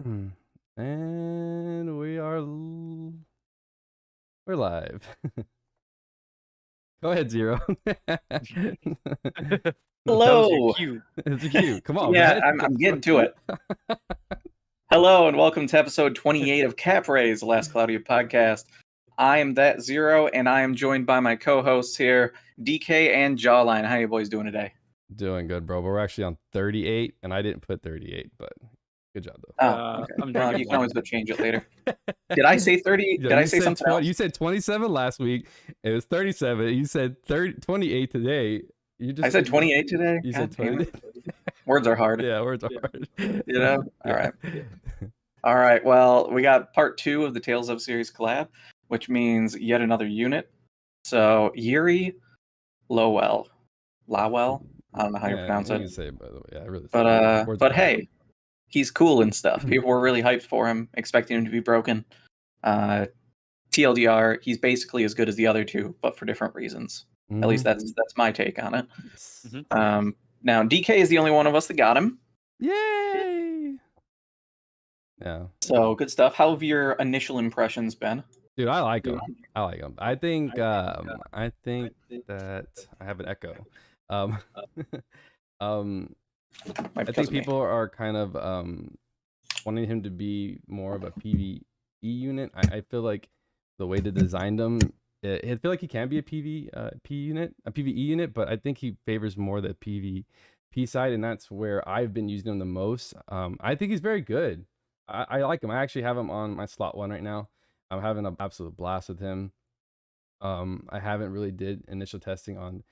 And we're live. Go ahead, Zero. Hello. It's a cue. Come on, Yeah, man. I'm getting to it. Hello and welcome to episode 28 of Cap Raise, the last Cloudia podcast. I am that Zero, and I am joined by my co-hosts here, DK and Jawline. How you boys doing today? Doing good, bro. But we're actually on 38, and I didn't put 38, but good job, though. Oh, okay. Well, you can always go change it later. Did I say 30? Yeah, Did I say something 20, else? You said 27 last week. It was 37. You said 28 today. I said 28 today? You God said 20. Words are hard. Yeah, words are hard. You know? Yeah. All right. All right. Well, we got part 2 of the Tales of series collab, which means yet another unit. So, Yuri Lowell. I don't know how you pronounce it. You say it, by the way. Yeah, I really. But hey, he's cool and stuff. People were really hyped for him, expecting him to be broken. TLDR, he's basically as good as the other two, but for different reasons. Mm-hmm. At least that's my take on it. Mm-hmm. Now DK is the only one of us that got him. Yay! Yeah. So good stuff. How have your initial impressions been? Dude, I like him. I think that I have an echo. I think people are kind of wanting him to be more of a PvE unit. I feel like the way they designed him, I feel like he can be a PvE unit, but I think he favors more the PvP side, and that's where I've been using him the most. I think he's very good. I like him. I actually have him on my slot 1 right now. I'm having an absolute blast with him. I haven't really did initial testing on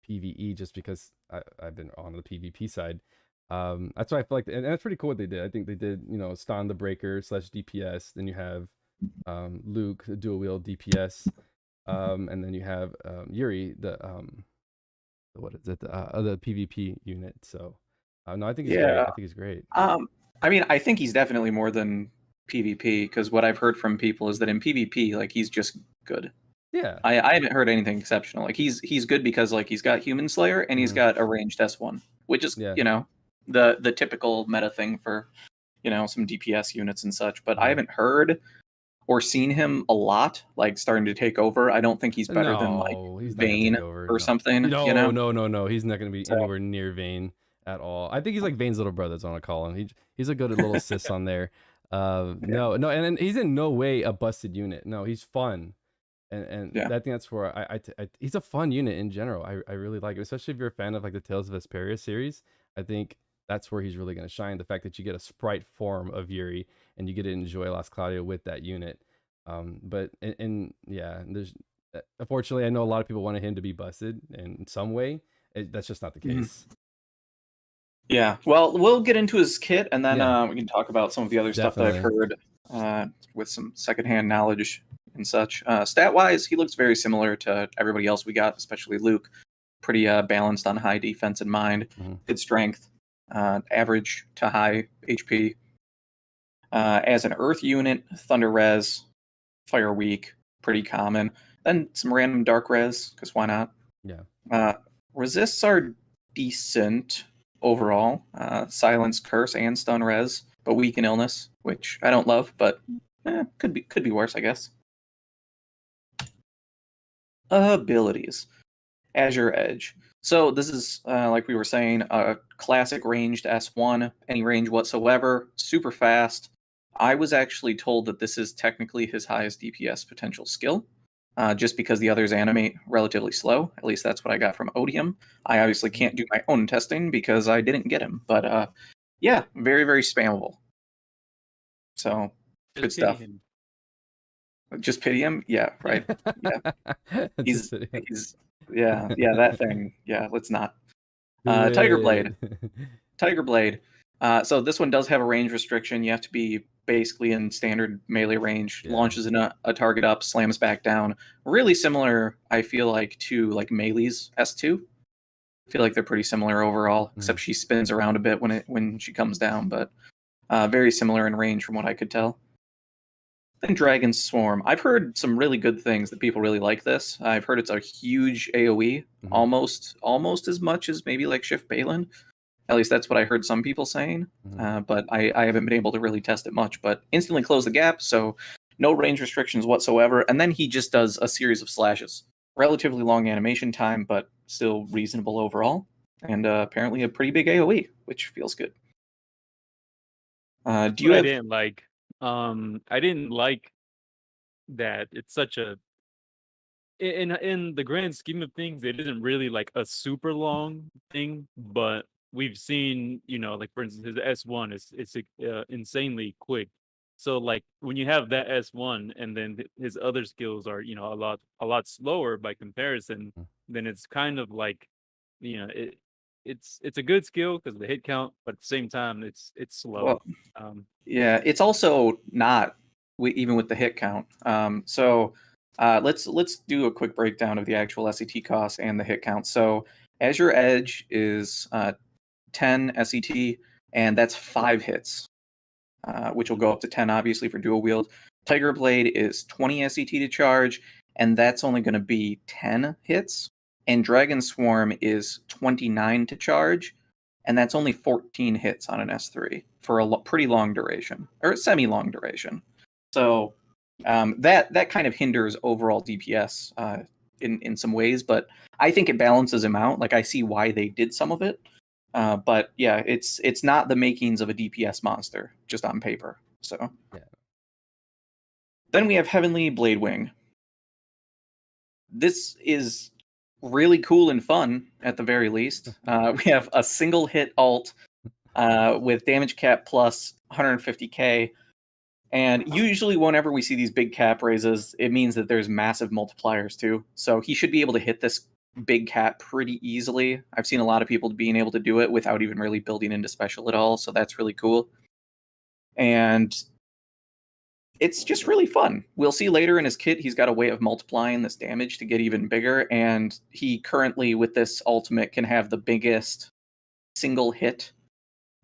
PvE just because I've been on the PvP side. That's why I feel like, and that's pretty cool what they did. I think they did, Stan the Breaker / DPS. Then you have Luke, the dual wield DPS, and then you have Yuri, the PvP unit. So no, I think he's great. I think he's great. I mean, I think he's definitely more than PvP, because what I've heard from people is that in PvP, like, he's just good. Yeah. I haven't heard anything exceptional. Like, he's good because, like, he's got Human Slayer and he's got a ranged S1, which is, the typical meta thing for, some DPS units and such. But I haven't heard or seen him a lot, like, starting to take over. I don't think he's better than, like, Vayne or something. No. He's not going to be anywhere near Vayne at all. I think he's like Vayne's little brother, that's what I want to call him. He's a good little assist on there. No, and he's in no way a busted unit. No, he's fun. And I think that's where I he's a fun unit in general. I really like it, especially if you're a fan of like the Tales of Vesperia series. I think that's where he's really going to shine. The fact that you get a sprite form of Yuri and you get to enjoy Last Cloudia with that unit. But there's unfortunately, I know a lot of people wanted him to be busted in some way. That's just not the case. Yeah, well, we'll get into his kit, and then we can talk about some of the other stuff that I've heard with some secondhand knowledge and such. Stat-wise, he looks very similar to everybody else we got, especially Luke. Pretty balanced on high defense and mind. Good strength, average to high HP. As an Earth unit, Thunder Res, Fire Weak, pretty common. Then some random Dark Res, because why not? Yeah. Resists are decent overall. Silence, Curse, and Stun Res, but weak in Illness, which I don't love, but could be worse, I guess. Abilities. Azure Edge. So this is, like we were saying, a classic ranged S1, any range whatsoever, super fast. I was actually told that this is technically his highest DPS potential skill, just because the others animate relatively slow. At least that's what I got from Odium. I obviously can't do my own testing because I didn't get him, but yeah, very, very spammable. So, good stuff. Just pity him? Yeah, right. Yeah. he's that thing. Yeah, let's not. Tiger Blade. So this one does have a range restriction. You have to be basically in standard melee range. Launches in a target up, slams back down. Really similar, I feel like, to like Melee's S2. I feel like they're pretty similar overall, except she spins around a bit when she comes down, but very similar in range from what I could tell. Then Dragon Swarm. I've heard some really good things that people really like this. I've heard it's a huge AoE, almost as much as maybe like Shift Balin. At least that's what I heard some people saying. But I haven't been able to really test it much. But instantly close the gap, so no range restrictions whatsoever. And then he just does a series of slashes. Relatively long animation time, but still reasonable overall. And apparently a pretty big AoE, which feels good. Do you What I have? didn't like. I didn't like that it's such a in the grand scheme of things, it isn't really like a super long thing, but we've seen, like for instance, his S1 is insanely quick. So like when you have that S1 and then his other skills are, a lot slower by comparison, then it's kind of like, it's a good skill because of the hit count, but at the same time it's slow. Well, Um, yeah, it's also not even with the hit count. So let's do a quick breakdown of the actual SET costs and the hit count. So Azure Edge is 10 SET, and that's 5 hits, which will go up to 10 obviously for dual wield. Tiger Blade is 20 SET to charge, and that's only going to be 10 hits. And Dragon Swarm is 29 to charge, and that's only 14 hits on an S3 for a pretty long duration, or semi-long duration. So that kind of hinders overall DPS in some ways, but I think it balances him out. Like I see why they did some of it, but yeah, it's not the makings of a DPS monster just on paper. So Yeah. Then we have Heavenly Bladewing. This is really cool and fun at the very least. We have a single hit alt with damage cap plus 150k. And usually, whenever we see these big cap raises, it means that there's massive multipliers too. So he should be able to hit this big cap pretty easily. I've seen a lot of people being able to do it without even really building into special at all. So that's really cool. And it's just really fun. We'll see later in his kit, he's got a way of multiplying this damage to get even bigger. And he currently, with this ultimate, can have the biggest single hit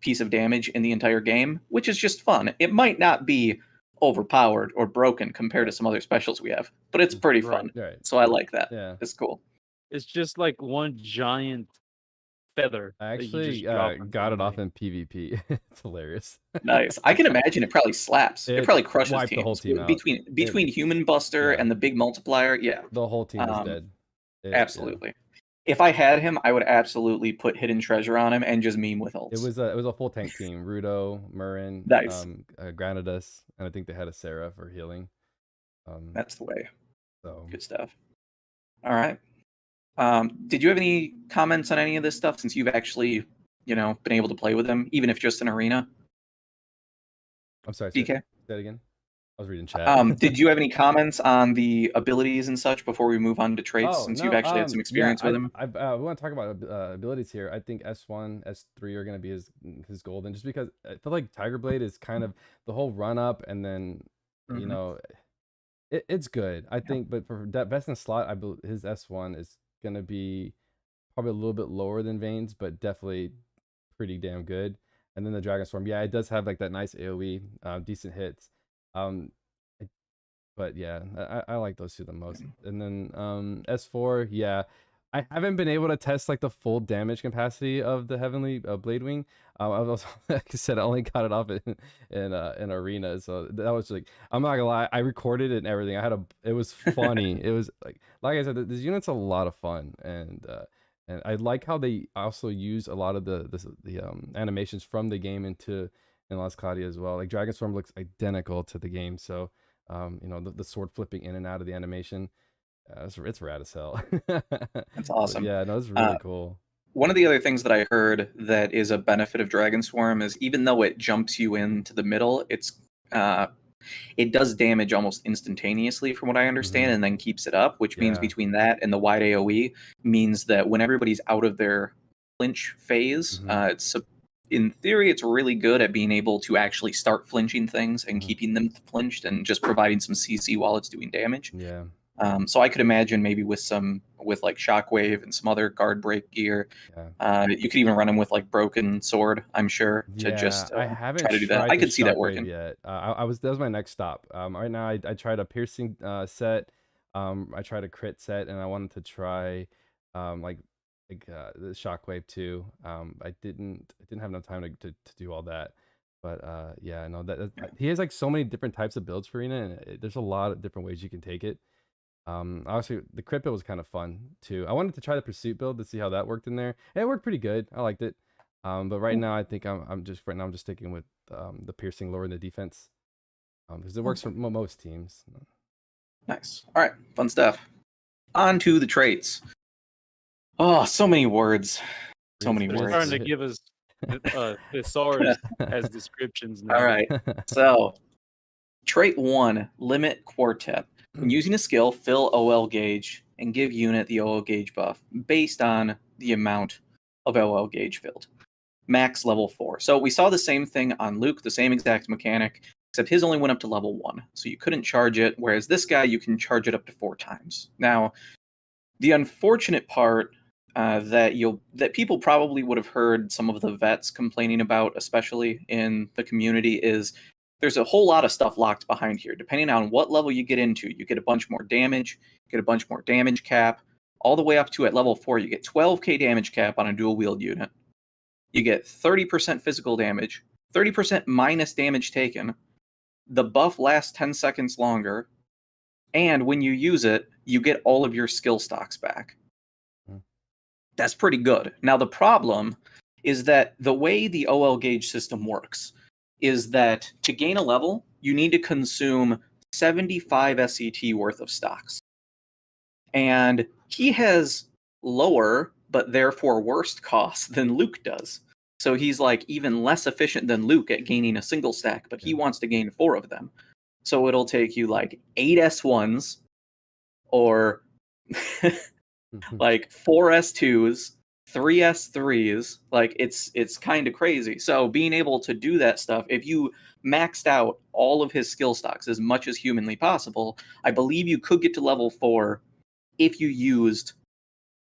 piece of damage in the entire game, which is just fun. It might not be overpowered or broken compared to some other specials we have, but it's pretty fun. Right. So I like that. Yeah. It's cool. it's just like one giant feather I that you actually just drop on got it off somebody. in PvP. It's hilarious. Nice. I can imagine it probably slaps. It It probably crushes wiped the whole teams. team out. Between Human Buster Yeah. and the big multiplier. Yeah, The whole team is dead. Yeah. absolutely. If I had him, I would absolutely put Hidden Treasure on him and just meme with ults. It was a full tank team. Rudo, Murrin, Nice. Granadas, and I think they had a Sarah for healing. That's the way. So Good stuff. All right. Did you have any comments on any of this stuff since you've actually, been able to play with him, even if just in arena? I'm sorry, DK? say that again. I was reading chat. Did you have any comments on the abilities and such before we move on to traits, since you've actually had some experience with him? we want to talk about abilities here. I think S1, S3 are going to be his golden, just because I feel like Tiger Blade is kind of the whole run up, and then it's good. I think, but for that best in slot, his S1 is going to be probably a little bit lower than Vayne's, but definitely pretty damn good. And then the Dragon Storm, yeah, it does have like that nice AoE, decent hits. But yeah, I like those two the most. And then S4, yeah, I haven't been able to test like the full damage capacity of the Heavenly Bladewing. I was, like I said, I only got it off in arena, so that was like, I'm not gonna lie, I recorded it and everything. It was funny. It was like I said, this unit's a lot of fun, and I like how they also use a lot of the animations from the game in Lost Cloudia as well. Like Dragon Storm looks identical to the game, so the sword flipping in and out of the animation, it's rad as hell. That's awesome. Yeah, no, it's really cool. One of the other things that I heard that is a benefit of Dragon Swarm is, even though it jumps you into the middle, it does damage almost instantaneously, from what I understand, and then keeps it up, which means between that and the wide AoE means that when everybody's out of their flinch phase, in theory, it's really good at being able to actually start flinching things and keeping them flinched and just providing some CC while it's doing damage. Yeah. So I could imagine maybe with like Shockwave and some other guard break gear, you could even run him with like Broken Sword, I'm sure, to just I haven't try to do that. tried I could see that Shockwave working. yet. That was my next stop. Right now I tried a piercing set. I tried a crit set, and I wanted to try like the Shockwave too. I didn't have enough time to do all that. But yeah, no, he has like so many different types of builds for Arena, and there's a lot of different ways you can take it. Obviously the crit build was kind of fun too. I wanted to try the pursuit build to see how that worked in there. And it worked pretty good. I liked it. But right now I think I'm just sticking with the piercing lore and the defense. Because it works for most teams. Nice. All right, fun stuff. On to the traits. Oh, so many words. So many They're words. starting to give us thesaurus as descriptions now. All right. So, trait 1, limit quartet. When using a skill, fill OL gauge and give unit the OL gauge buff based on the amount of OL gauge filled. Max level 4. So we saw the same thing on Luke, the same exact mechanic, except his only went up to level 1. So you couldn't charge it, whereas this guy, you can charge it up to 4 times. Now, the unfortunate part that people probably would have heard some of the vets complaining about, especially in the community, is there's a whole lot of stuff locked behind here. Depending on what level you get into, you get a bunch more damage, you get a bunch more damage cap, all the way up to at level 4, you get 12k damage cap on a dual wield unit. You get 30% physical damage, 30% minus damage taken. The buff lasts 10 seconds longer, and when you use it, you get all of your skill stocks back. That's pretty good. Now, the problem is that the way the OL gauge system works is that to gain a level, you need to consume 75 SCT worth of stocks. And he has lower, but therefore worse costs than Luke does. So he's like even less efficient than Luke at gaining a single stack, but he wants to gain 4 of them. So it'll take you like 8 S1s or like 4 S2s, 3 S3s. Like it's kind of crazy. So being able to do that stuff, if you maxed out all of his skill stocks as much as humanly possible, I believe you could get to level 4 if you used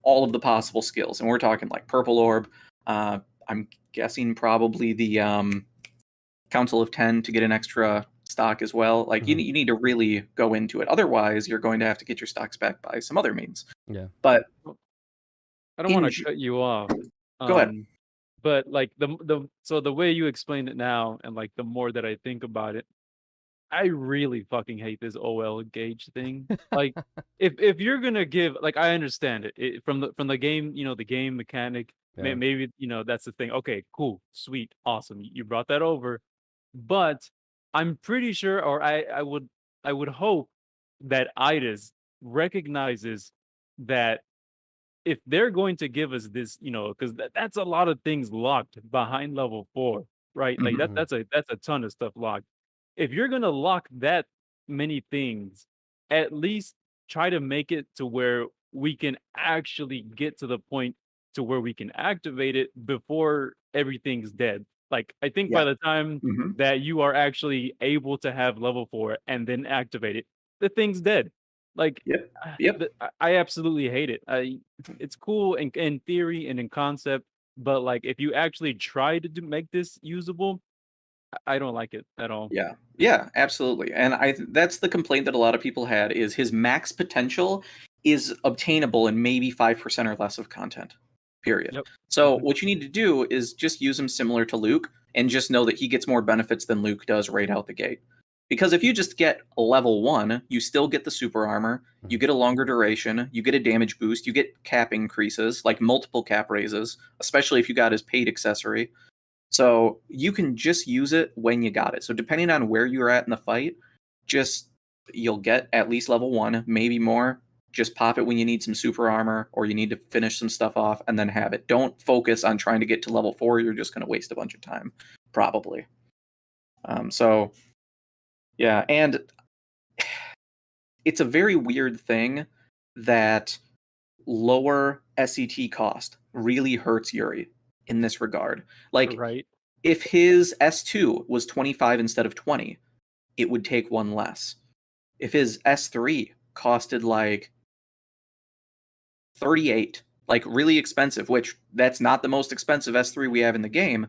all of the possible skills. And we're talking like Purple Orb. I'm guessing probably the Council of 10 to get an extra stock as well. Like you need to really go into it. Otherwise, you're going to have to get your stocks back by some other means. Yeah. But I don't want to cut you off. Go ahead. But like the way you explained it now, and like the more that I think about it, I really fucking hate this OL gauge thing. Like if you're gonna give, like, I understand it from the game, the game mechanic. Yeah. Maybe that's the thing. Okay, cool, sweet, awesome. You brought that over, but I'm pretty sure, or I would hope that IDAS recognizes that if they're going to give us this, because that's a lot of things locked behind level 4, right? Like that's a ton of stuff locked. If you're gonna lock that many things, at least try to make it to where we can actually get to the point to where we can activate it before everything's dead. Like I think by the time that you are actually able to have level 4 and then activate it, the thing's dead. Like I absolutely hate it. It's cool in theory and in concept, but like if you actually try to make this usable, I don't like it at all. Yeah, absolutely. And that's the complaint that a lot of people had, is his max potential is obtainable in maybe 5% or less of content. Period. Yep. So what you need to do is just use him similar to Luke and just know that he gets more benefits than Luke does right out the gate. Because if you just get level 1, you still get the super armor, you get a longer duration, you get a damage boost, you get cap increases, like multiple cap raises, especially if you got his paid accessory. So you can just use it when you got it. So depending on where you're at in the fight, you'll get at least level 1, maybe more. Just pop it when you need some super armor or you need to finish some stuff off and then have it. Don't focus on trying to get to level 4. You're just going to waste a bunch of time, probably. So, yeah. And it's a very weird thing that lower SET cost really hurts Yuri in this regard. Like, right. If his S2 was 25 instead of 20, it would take 1 less. If his S3 costed like 38, like really expensive, which that's not the most expensive S3 we have in the game,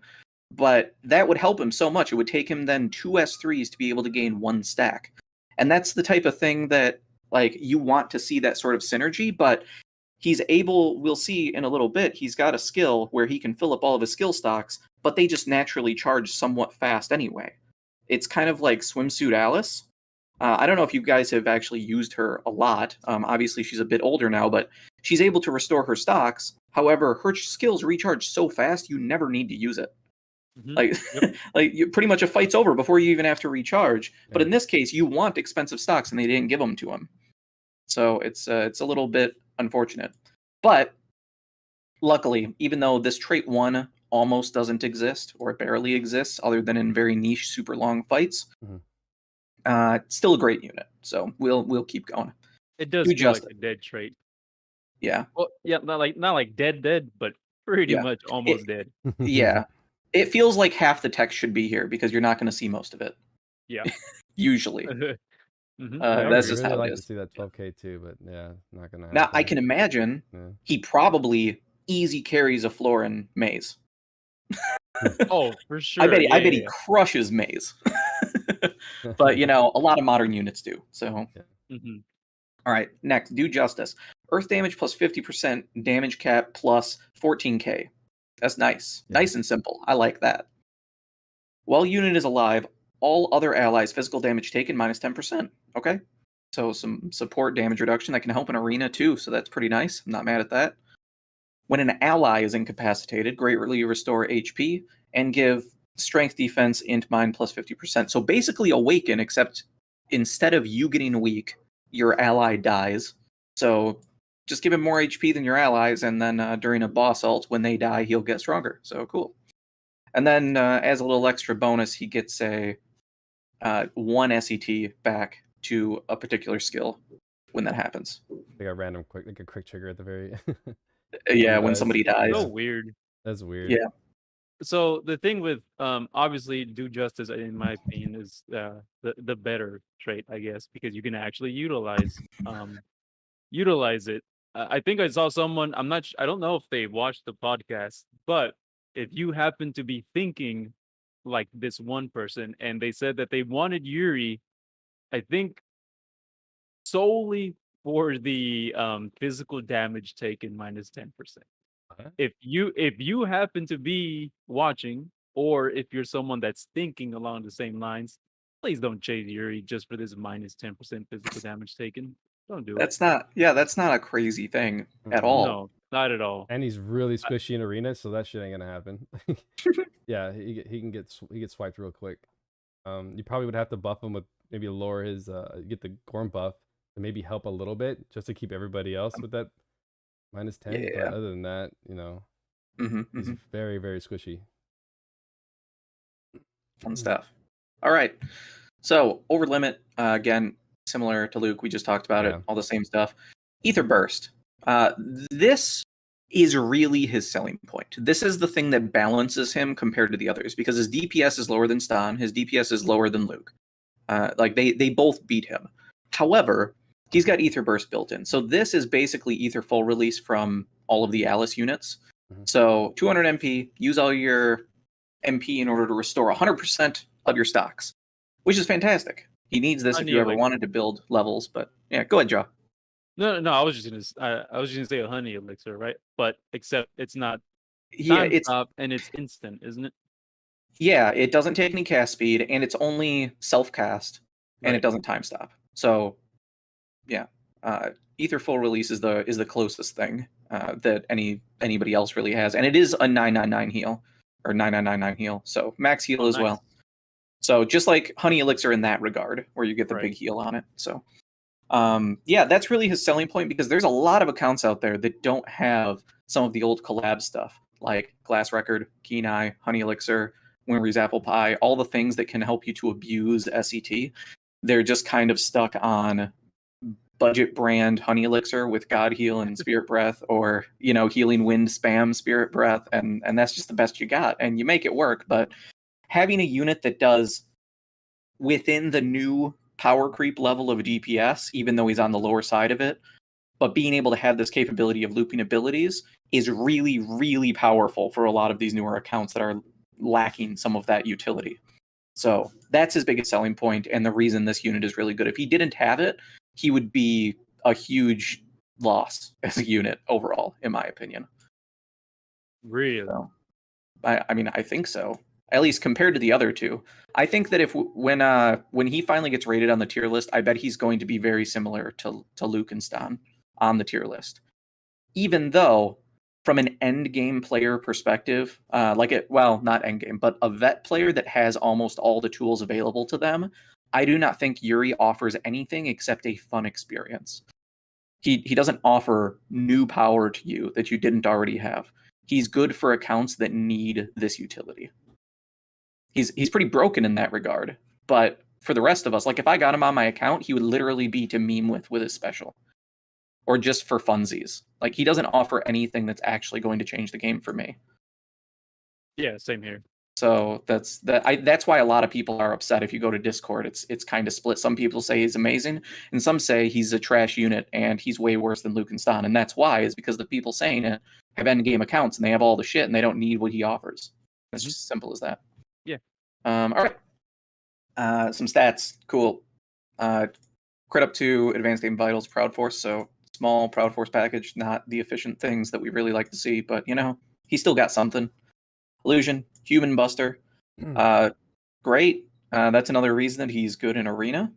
but that would help him so much. It would take him then 2 S3s to be able to gain 1 stack. And that's the type of thing that, like, you want to see that sort of synergy, but he's able, we'll see in a little bit, he's got a skill where he can fill up all of his skill stocks, but they just naturally charge somewhat fast anyway. It's kind of like Swimsuit Alice. I don't know if you guys have actually used her a lot. Obviously, she's a bit older now, but she's able to restore her stocks. However, her skills recharge so fast, you never need to use it. Like, like pretty much a fight's over before you even have to recharge. But in this case, you want expensive stocks, and they didn't give them to him. So it's a little bit unfortunate. But luckily, even though this trait 1 almost doesn't exist or barely exists, other than in very niche, super long fights, still a great unit. So we'll keep going. It does Do feel like justice. a dead trait. Yeah. Well, yeah, not like dead, but pretty much almost dead. Yeah. It feels like half the text should be here because you're not going to see most of it. Yeah. Usually. I would That's just really how like it to is. see that 12k too, but yeah, not gonna happen. Now I can imagine he probably easy carries a Florin maze. Oh, for sure. I bet he crushes maze. But you know, a lot of modern units do. So all right, next, do justice. Earth damage plus 50%, damage cap plus 14k. That's nice. Nice and simple. I like that. While unit is alive, all other allies' physical damage taken minus 10%. Okay. So some support damage reduction that can help in arena too, so that's pretty nice. I'm not mad at that. When an ally is incapacitated, greatly restore HP and give strength defense int mine plus 50%. So basically awaken, except instead of you getting weak, your ally dies. So just give him more HP than your allies, and then during a boss ult, when they die, he'll get stronger. So cool. And then as a little extra bonus, he gets a 1 SET back to a particular skill when that happens. Like a random quick, like a quick trigger at the very. When somebody dies. So weird. That's weird. Yeah. So the thing with obviously do justice, in my opinion, is the better trait, I guess, because you can actually utilize it. I think I saw someone. I don't know if they watched the podcast, but if you happen to be thinking like this one person, and they said that they wanted Yuri, I think solely for the physical damage taken minus 10%. If you happen to be watching, or if you're someone that's thinking along the same lines, please don't chase Yuri just for this minus 10% physical damage taken. Don't do it. That's not a crazy thing at all. No, not at all. And he's really squishy in arena, so that shit ain't gonna happen. Yeah, he gets swiped real quick. You probably would have to buff him with maybe lower his get the Gorm buff to maybe help a little bit just to keep everybody else with that minus 10. But other than that, you know, he's very, very squishy. Fun stuff. All right. So over limit, again, similar to Luke, we just talked about it, all the same stuff. Ether Burst. This is really his selling point. This is the thing that balances him compared to the others, because his DPS is lower than Stan, his DPS is lower than Luke. Like they both beat him. However, he's got Ether Burst built in. So this is basically Ether full release from all of the Alice units. So 200 MP, use all your MP in order to restore 100% of your stocks, which is fantastic. He needs this if you ever wanted to build levels, but yeah, go ahead, Joe. No, I was just gonna say a honey elixir, right? But except it's not. It's stop and it's instant, isn't it? Yeah, it doesn't take any cast speed, and it's only self cast, and it doesn't time stop. So, yeah, Ether full release is the closest thing that anybody else really has, and it is a 999 heal or 9999 heal, so max heal as well. So just like honey elixir in that regard, where you get the big heal on it. So, yeah, that's really his selling point, because there's a lot of accounts out there that don't have some of the old collab stuff, like Glass Record, Keen Eye, Honey Elixir, Winry's Apple Pie, all the things that can help you to abuse SET. They're just kind of stuck on budget brand Honey Elixir with God Heal and Spirit Breath, or, you know, Healing Wind spam Spirit Breath, and that's just the best you got, and you make it work. But having a unit that does within the new power creep level of DPS, even though he's on the lower side of it, but being able to have this capability of looping abilities is really, really powerful for a lot of these newer accounts that are lacking some of that utility. So that's his biggest selling point, and the reason this unit is really good. If he didn't have it, he would be a huge loss as a unit overall, in my opinion. Really? So, I mean, I think so. At least compared to the other two, I think that when he finally gets rated on the tier list, I bet he's going to be very similar to Luke and Stan on the tier list. Even though, from an end game player perspective, not end game, but a vet player that has almost all the tools available to them, I do not think Yuri offers anything except a fun experience. He doesn't offer new power to you that you didn't already have. He's good for accounts that need this utility. He's pretty broken in that regard, but for the rest of us, like if I got him on my account, he would literally be to meme with his special, or just for funsies. Like he doesn't offer anything that's actually going to change the game for me. Yeah, same here. So that's why a lot of people are upset. If you go to Discord, it's kind of split. Some people say he's amazing, and some say he's a trash unit and he's way worse than Luke and Stan. And that's why is because the people saying it have end game accounts and they have all the shit and they don't need what he offers. It's just as simple as that. Yeah. All right. Some stats. Cool. Crit up to Advanced Aim Vitals, Proud Force. So small Proud Force package, not the efficient things that we really like to see, but he still got something. Illusion, Human Buster. Great. That's another reason that he's good in Arena.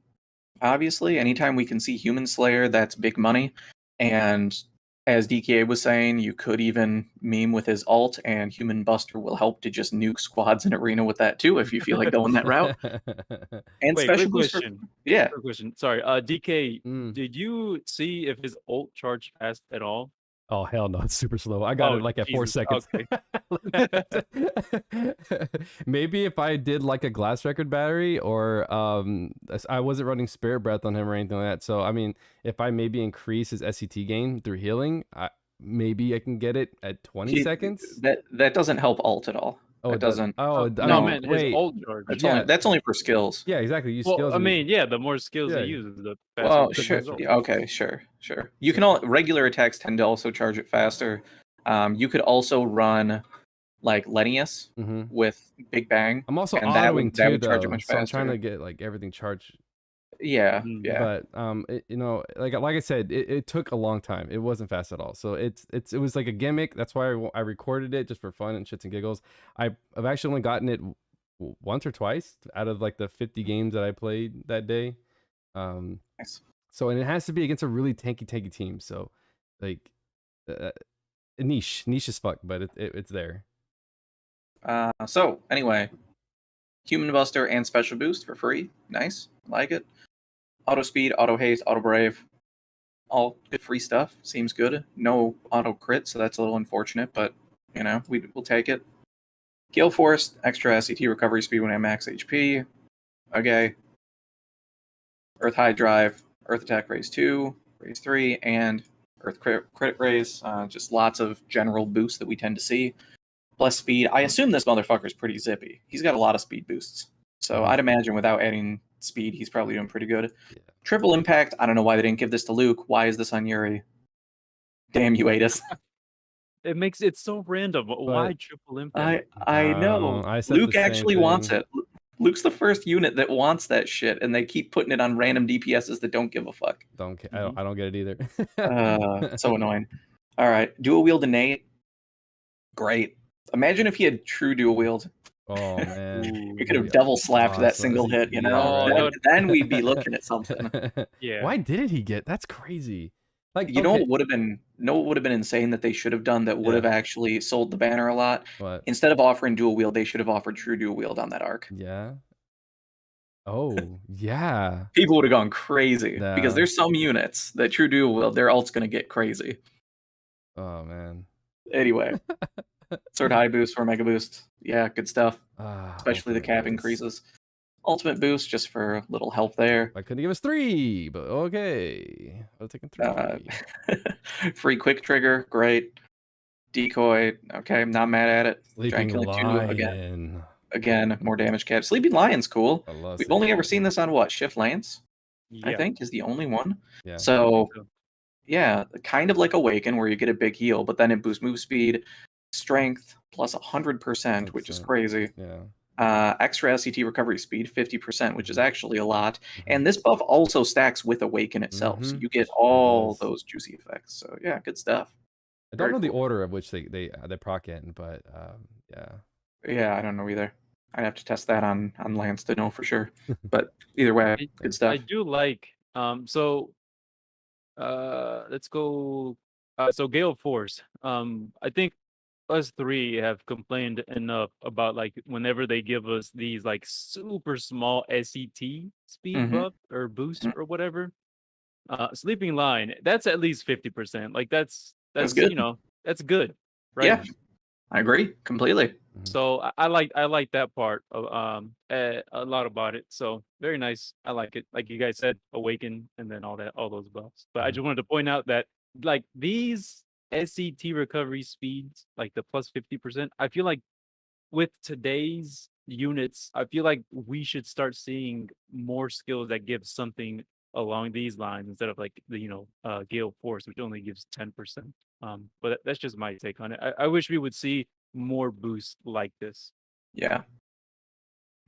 Obviously, anytime we can see Human Slayer, that's big money. And as DKA was saying, you could even meme with his ult, and Human Buster will help to just nuke squads in Arena with that too, if you feel like going that route. And Wait, special quick boost question. yeah. Quick question. Sorry, DK, did you see if his ult charged fast at all? Oh hell no, it's super slow. I got it like at 4 seconds. Okay. Maybe if I did like a glass record battery, or I wasn't running Spirit Breath on him or anything like that. So I mean, if I maybe increase his SCT gain through healing, maybe I can get it at 20 seconds. That doesn't help ult at all. Oh, it doesn't. Oh, no, man, wait. his ult charge. That's only for skills. Yeah, exactly. Use well, skills. I mean, yeah, the more skills he uses, the faster. Well, sure. Okay, sure. You can regular attacks tend to also charge it faster. You could also run like Lenius with Big Bang. I'm also and autoing that too, would charge though. it much So I'm faster. trying to get like everything charged. Yeah. But like I said, it took a long time. It wasn't fast at all. So it was like a gimmick. That's why I recorded it just for fun and shits and giggles. I've actually only gotten it once or twice out of like the 50 games that I played that day. Nice. So, and it has to be against a really tanky team. So like niche as fuck, but it's there. So anyway, Human Buster and Special Boost for free. Nice, like it. Auto Speed, Auto Haste, Auto Brave, all good free stuff. Seems good. No auto crit, so that's a little unfortunate, but we'll take it. Gale Force, extra SCT recovery speed when at max HP. Okay. Earth High Drive, Earth Attack Raise 2, Raise 3, and Earth Crit Raise. Just lots of general boosts that we tend to see. Plus speed. I assume this motherfucker's pretty zippy. He's got a lot of speed boosts. So I'd imagine without adding speed, he's probably doing pretty good. Yeah. Triple Impact. I don't know why they didn't give this to Luke. Why is this on Yuri? Damn you, Adis. It makes it so random. Why triple impact? I know. Luke actually wants it. Luke's the first unit that wants that shit, and they keep putting it on random DPSs that don't give a fuck. Don't care. I don't get it either. So annoying. All right, dual wield innate. Great. Imagine if he had true dual wield. Oh man, we could have devil slapped that single hit. Then we'd be looking at something. Yeah. Why didn't he get? That's crazy. Like what would have been insane that they should have done that would have actually sold the banner a lot. What? Instead of offering dual wield, they should have offered true dual wield on that arc. Yeah. Oh yeah. People would have gone crazy because there's some units that true dual wield, their ult's gonna get crazy. Oh man. Anyway, Sword High boost or Mega boost, yeah, good stuff. Especially the cap increases. Ultimate boost just for a little help there. I couldn't give us 3, but okay. I've taken 3. Free quick trigger, great. Decoy, okay, I'm not mad at it. Sleeping Lion. Again, more damage cap. Sleeping Lion's cool. We've only ever seen this on what? Shift Lance? Yeah. I think is the only one. Yeah. So yeah, kind of like Awaken where you get a big heal, but then it boosts move speed, strength plus 100%, which is crazy. Yeah. extra SCT recovery speed, 50%, which is actually a lot. Mhm. And this buff also stacks with Awaken itself, so Mhm. you get It all does. those juicy effects. So yeah, good stuff. I don't Very know the cool. order of which they proc in, but yeah. Yeah, I don't know either. I'd have to test that on Lance to know for sure. But either way, good I stuff. do like so let's go so Gale Force. I think us three have complained enough about like whenever they give us these like super small SET speed Mhm. buff or boost Mhm. or whatever. Sleeping Line, that's at least 50%. Like That's that's good. that's good, right? Yeah, I agree completely. Mhm. So I like that part of a lot about it. So very nice. I like it. Like you guys said, Awaken and then all those buffs. But I Mhm. just wanted to point out that like these SCT recovery speeds, like the plus 50%, I feel like with today's units, I feel like we should start seeing more skills that give something along these lines instead of like the Gale Force, which only gives 10%. But that's just my take on it. I wish we would see more boosts like this. Yeah,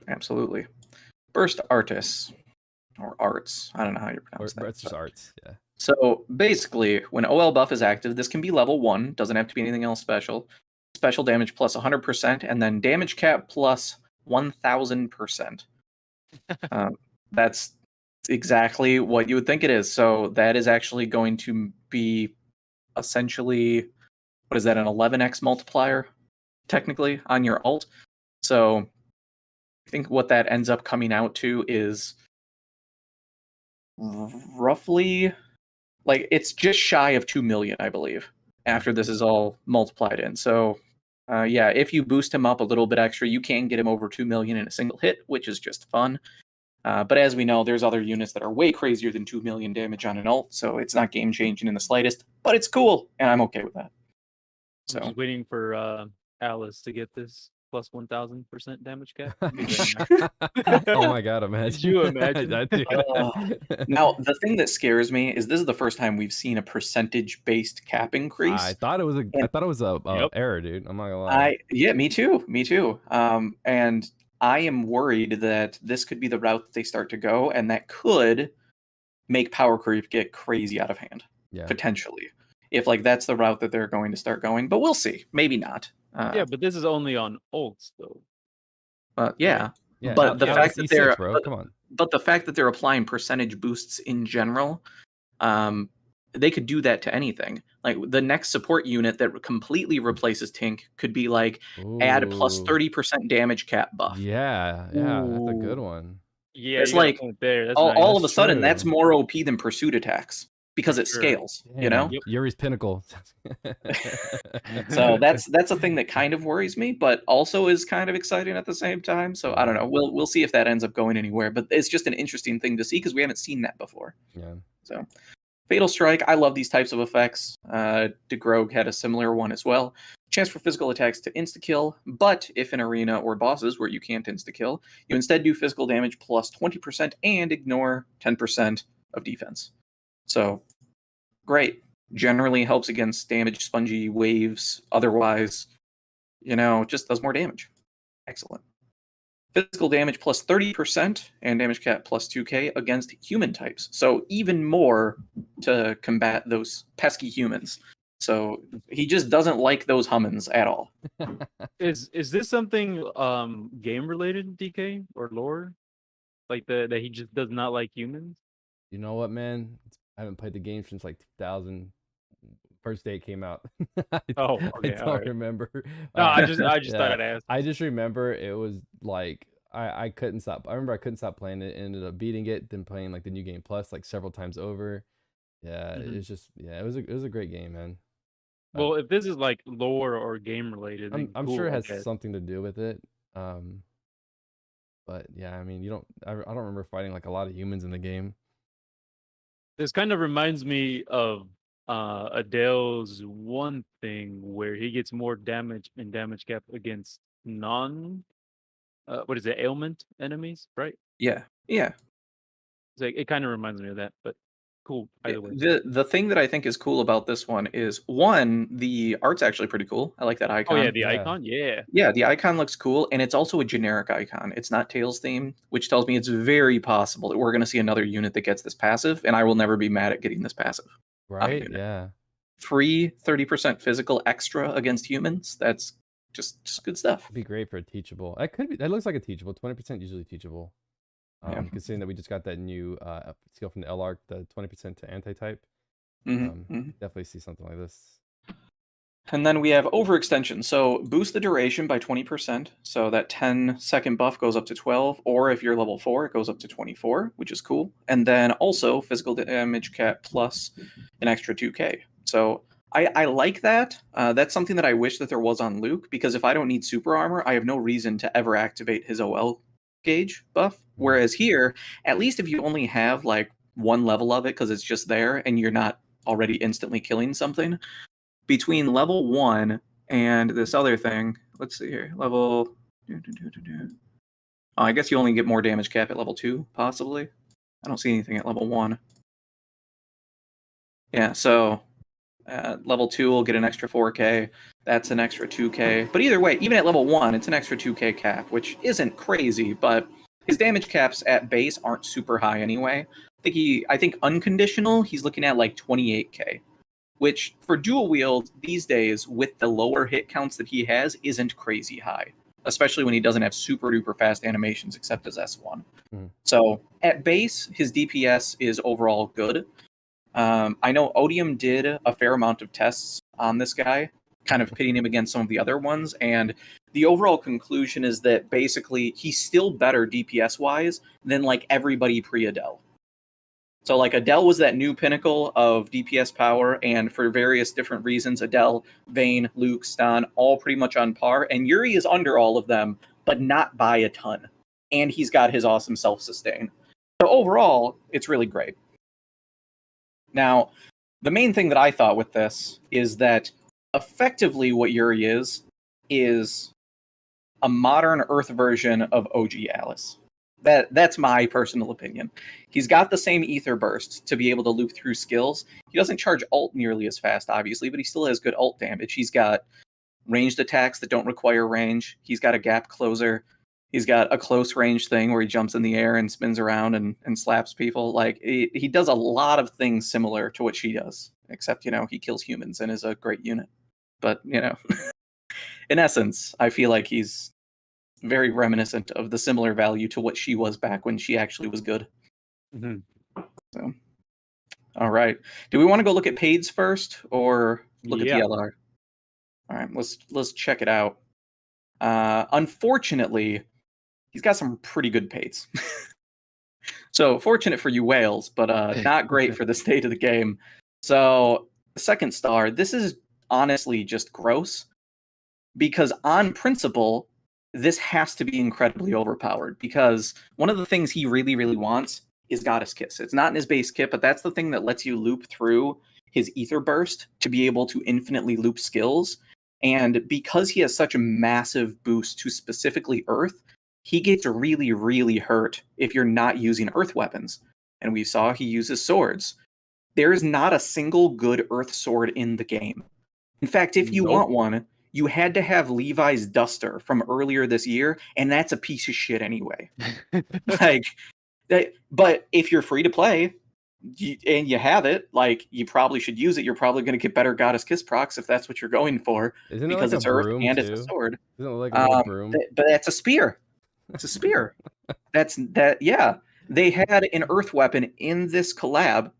absolutely. Burst Artists or Arts. I don't know how you pronounce Or that. it's just arts. Yeah. So basically, when OL buff is active, this can be level 1, doesn't have to be anything else special. Special damage plus 100%, and then damage cap plus 1000%. That's exactly what you would think it is. So that is actually going to be essentially, what is that, an 11x multiplier, technically, on your ult. So I think what that ends up coming out to is roughly, like, it's just shy of 2 million, I believe, after this is all multiplied in. So yeah, if you boost him up a little bit extra, you can get him over 2 million in a single hit, which is just fun. But as we know, there's other units that are way crazier than 2 million damage on an ult, so it's not game changing in the slightest, but it's cool, and I'm okay with that. I'm So just waiting for Alice to get this plus 1000% damage cap. It'd be very nice. Oh my god, Could imagine. you imagine? now the thing that scares me is this is the first time we've seen a percentage based cap increase. I thought it was a Yep. error, dude. I'm not gonna lie. Yeah, me too. And I am worried that this could be the route that they start to go, and that could make power creep get crazy out of hand. Yeah. Potentially, if like that's the route that they're going to start going, but we'll see. Maybe not. Yeah, but this is only on ults though. Yeah, Yeah. but the Alice fact that they're E6, bro. Come on. but the fact that they're applying percentage boosts in general, um, they could do that to anything. Like the next support unit that completely replaces Tink could be like add plus Ooh. 30% damage cap buff. Yeah, that's a good Ooh. one. Yeah, It's you got a like point there. That's nice all of That's a sudden that's true. more OP than pursuit attacks for because it sure. scales. You know. Damn. Yep. Yuri's pinnacle. So that's a thing that kind of worries me, but also is kind of exciting at the same time. So I don't know. We'll see if that ends up going anywhere. But it's just an interesting thing to see because we haven't seen that before. Yeah. So Fatal Strike, I love these types of effects. DeGrogue had a similar one as well. Chance for physical attacks to insta-kill, but if in arena or bosses where you can't insta-kill, you instead do physical damage plus 20% and ignore 10% of defense. So great. Generally helps against damage spongy waves. Otherwise, just does more damage. Excellent. Physical damage plus 30% and damage cap plus 2k against human types. So even more to combat those pesky humans. So he just doesn't like those humans at all. Is this something game related, DK or lore? Like that he just does not like humans? You know what, man? I haven't played the game since like 2000. First day it came out. Oh, I okay, all don't right. remember. No, I just thought Yeah, I'd ask. I just remember it was like I couldn't stop. I remember I couldn't stop playing it. Ended up beating it, then playing like the new game plus like several times over. Yeah, Mhm. it's just it was a great game, man. Well, if this is like lore or game related, then I'm sure cool, it I has guess. something to do with it. But yeah, I mean, I don't remember fighting like a lot of humans in the game. This kind of reminds me of Adele's one thing where he gets more damage and damage cap against non what is it, ailment enemies, right? Yeah. It's like, it kind of reminds me of that, but cool either way. The thing that I think is cool about this one is, one, the art's actually pretty cool. I like that icon. Oh yeah, the Yeah. icon, yeah. Yeah, the icon looks cool, and it's also a generic icon. It's not Tails themed, which tells me it's very possible that we're going to see another unit that gets this passive, and I will never be mad at getting this passive. Right? unit. Yeah. Free 30% physical extra against humans. That's just good stuff. It'd be great for a teachable. That could be. That looks like a teachable. 20% usually teachable. Yeah. Considering that we just got that new skill from the L arc, the 20% to anti-type. Definitely see something like this. And then we have overextension. So boost the duration by 20%. So that 10-second buff goes up to 12, or if you're level 4, it goes up to 24, which is cool. And then also physical damage cap plus an extra 2k. So I like that. That's something that I wish that there was on Luke, because if I don't need super armor, I have no reason to ever activate his OL gauge buff. Whereas here, at least if you only have like one level of it because it's just there and you're not already instantly killing something, between level 1 and this other thing, let's see here, level... I guess you only get more damage cap at level 2, possibly. I don't see anything at level 1. Yeah, so level 2 will get an extra 4k. That's an extra 2k. But either way, even at level 1, it's an extra 2k cap, which isn't crazy, but his damage caps at base aren't super high anyway. I think unconditional, he's looking at like 28k. Which, for dual wield, these days, with the lower hit counts that he has, isn't crazy high. Especially when he doesn't have super duper fast animations except as S1. So, at base, his DPS is overall good. I know Odium did a fair amount of tests on this guy, kind of pitting him against some of the other ones, and the overall conclusion is that basically he's still better DPS-wise than like everybody pre-Adele. So like Adele was that new pinnacle of DPS power, and for various different reasons, Adele, Vayne, Luke, Stan, all pretty much on par, and Yuri is under all of them, but not by a ton. And he's got his awesome self-sustain. So overall, it's really great. Now, the main thing that I thought with this is that effectively what Yuri is a modern Earth version of OG Alice. That's my personal opinion. He's got the same ether burst to be able to loop through skills. He doesn't charge ult nearly as fast, obviously, but he still has good ult damage. He's got ranged attacks that don't require range. He's got a gap closer. He's got a close range thing where he jumps in the air and spins around and slaps people. Like he does a lot of things similar to what she does, except, he kills humans and is a great unit. But, in essence, I feel like he's very reminiscent of the similar value to what she was back when she actually was good. So, all right. Do we want to go look at Paids first, or look at the LR? All right, let's check it out. Unfortunately, he's got some pretty good Paids. So fortunate for you whales, but not great for the state of the game. So second star, this is honestly just gross, because on principle, this has to be incredibly overpowered, because one of the things he really, really wants is Goddess Kiss. It's not in his base kit, but that's the thing that lets you loop through his Ether Burst to be able to infinitely loop skills. And because he has such a massive boost to specifically Earth, he gets really, really hurt if you're not using Earth weapons. And we saw he uses swords. There is not a single good Earth sword in the game. In fact, if you want one, you had to have Levi's Duster from earlier this year, and that's a piece of shit anyway. But if you're free to play and you have it, you probably should use it. You're probably going to get better Goddess Kiss procs if that's what you're going for. Isn't because it like it's a Earth broom and too? it's a sword. Isn't it like a little broom? But that's a spear. It's a spear. Yeah. They had an Earth weapon in this collab,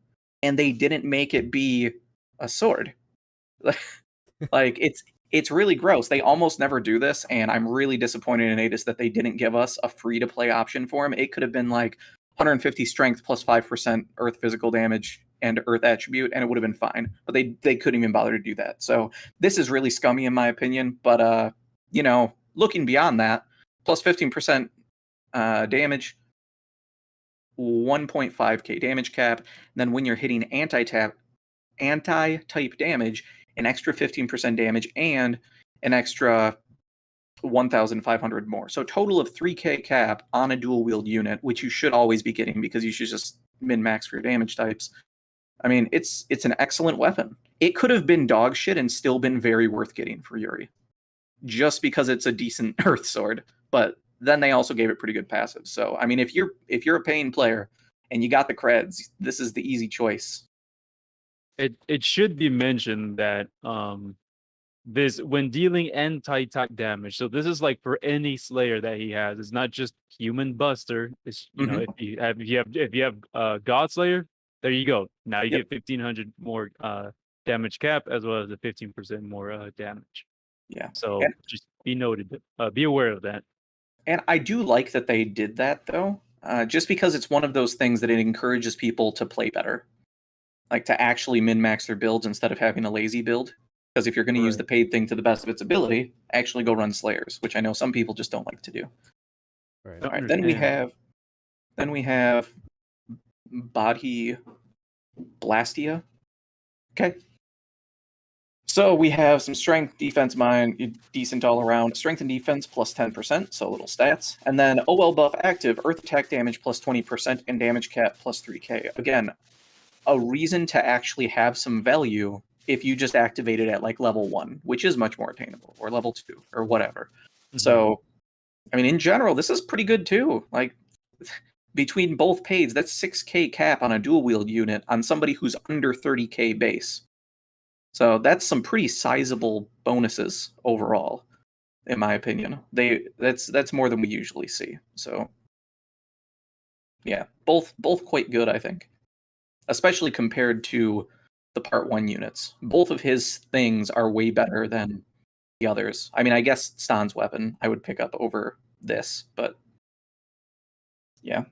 and they didn't make it be a sword. It's really gross. They almost never do this, and I'm really disappointed in Atis that they didn't give us a free-to-play option for him. It could have been 150 strength plus 5% Earth physical damage and Earth attribute, and it would have been fine. But they couldn't even bother to do that. So this is really scummy in my opinion. But looking beyond that, plus 15% damage, 1.5k damage cap. And then when you're hitting anti-type damage, an extra 15% damage and an extra 1,500 more. So total of 3k cap on a dual wield unit, which you should always be getting because you should just min-max for your damage types. I mean, it's an excellent weapon. It could have been dog shit and still been very worth getting for Yuri, just because it's a decent Earth sword. But then they also gave it pretty good passive. So I mean, if you're a paying player and you got the creds, this is the easy choice. It should be mentioned that this when dealing anti-attack damage. So this is like for any Slayer that he has. It's not just Human Buster. It's Mhm. if you have God Slayer, there you go. Now you Yep. get 1500 more damage cap as well as a 15% more damage. Yeah. So just be noted. Be aware of that. And I do like that they did that though, just because it's one of those things that it encourages people to play better, like to actually min-max their builds instead of having a lazy build. Because if you're going to use the Right. paid thing to the best of its ability, actually go run Slayers, which I know some people just don't like to do. Right. All right, then we have Body Blastia. Okay. So we have some strength, defense, mind, decent all around. Strength and defense plus 10%, so little stats. And then OL buff active, earth attack damage plus 20%, and damage cap plus 3k. Again, a reason to actually have some value if you just activate it at like level 1, which is much more attainable, or level 2, or whatever. Mhm. So, I mean, in general, this is pretty good too. Like, between both paids, that's 6k cap on a dual wield unit on somebody who's under 30k base. So that's some pretty sizable bonuses overall, in my opinion. That's more than we usually see. So yeah, both quite good, I think. Especially compared to the part 1 units. Both of his things are way better than the others. I mean, I guess Stan's weapon I would pick up over this, but yeah.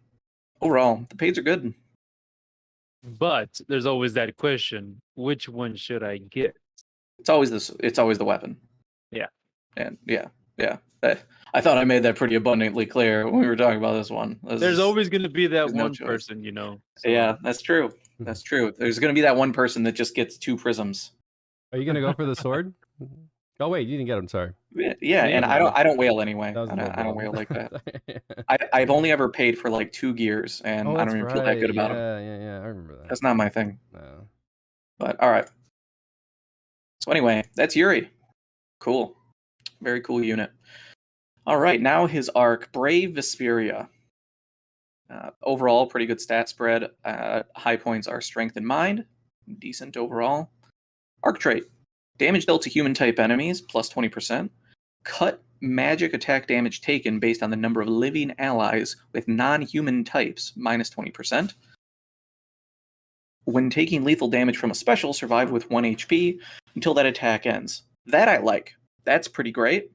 Overall, the paids are good. But there's always that question: which one should I get? It's always the weapon. Yeah. And yeah. I thought I made that pretty abundantly clear when we were talking about this one. There's always going to be that there's no one choice. person, So. Yeah, that's true. That's true. There's going to be that one person that just gets 2 prisms. Are you gonna go for the sword? Oh wait, you didn't get him. Sorry. Yeah, and Yeah. I don't whale anyway. That was a low I don't blow. whale like that. I've only ever paid for like 2 gears, and Oh, I that's don't even right. feel that good about them. Yeah. I remember that. That's not my thing. No. But all right. So anyway, that's Yuri. Cool. Very cool unit. All right, now his arc, Brave Vesperia. Overall, pretty good stat spread. High points are strength and mind. Decent overall. Arc trait. Damage dealt to human type enemies, plus 20%. Cut magic attack damage taken based on the number of living allies with non-human types, minus 20%. When taking lethal damage from a special, survive with 1 HP until that attack ends. That I like. That's pretty great.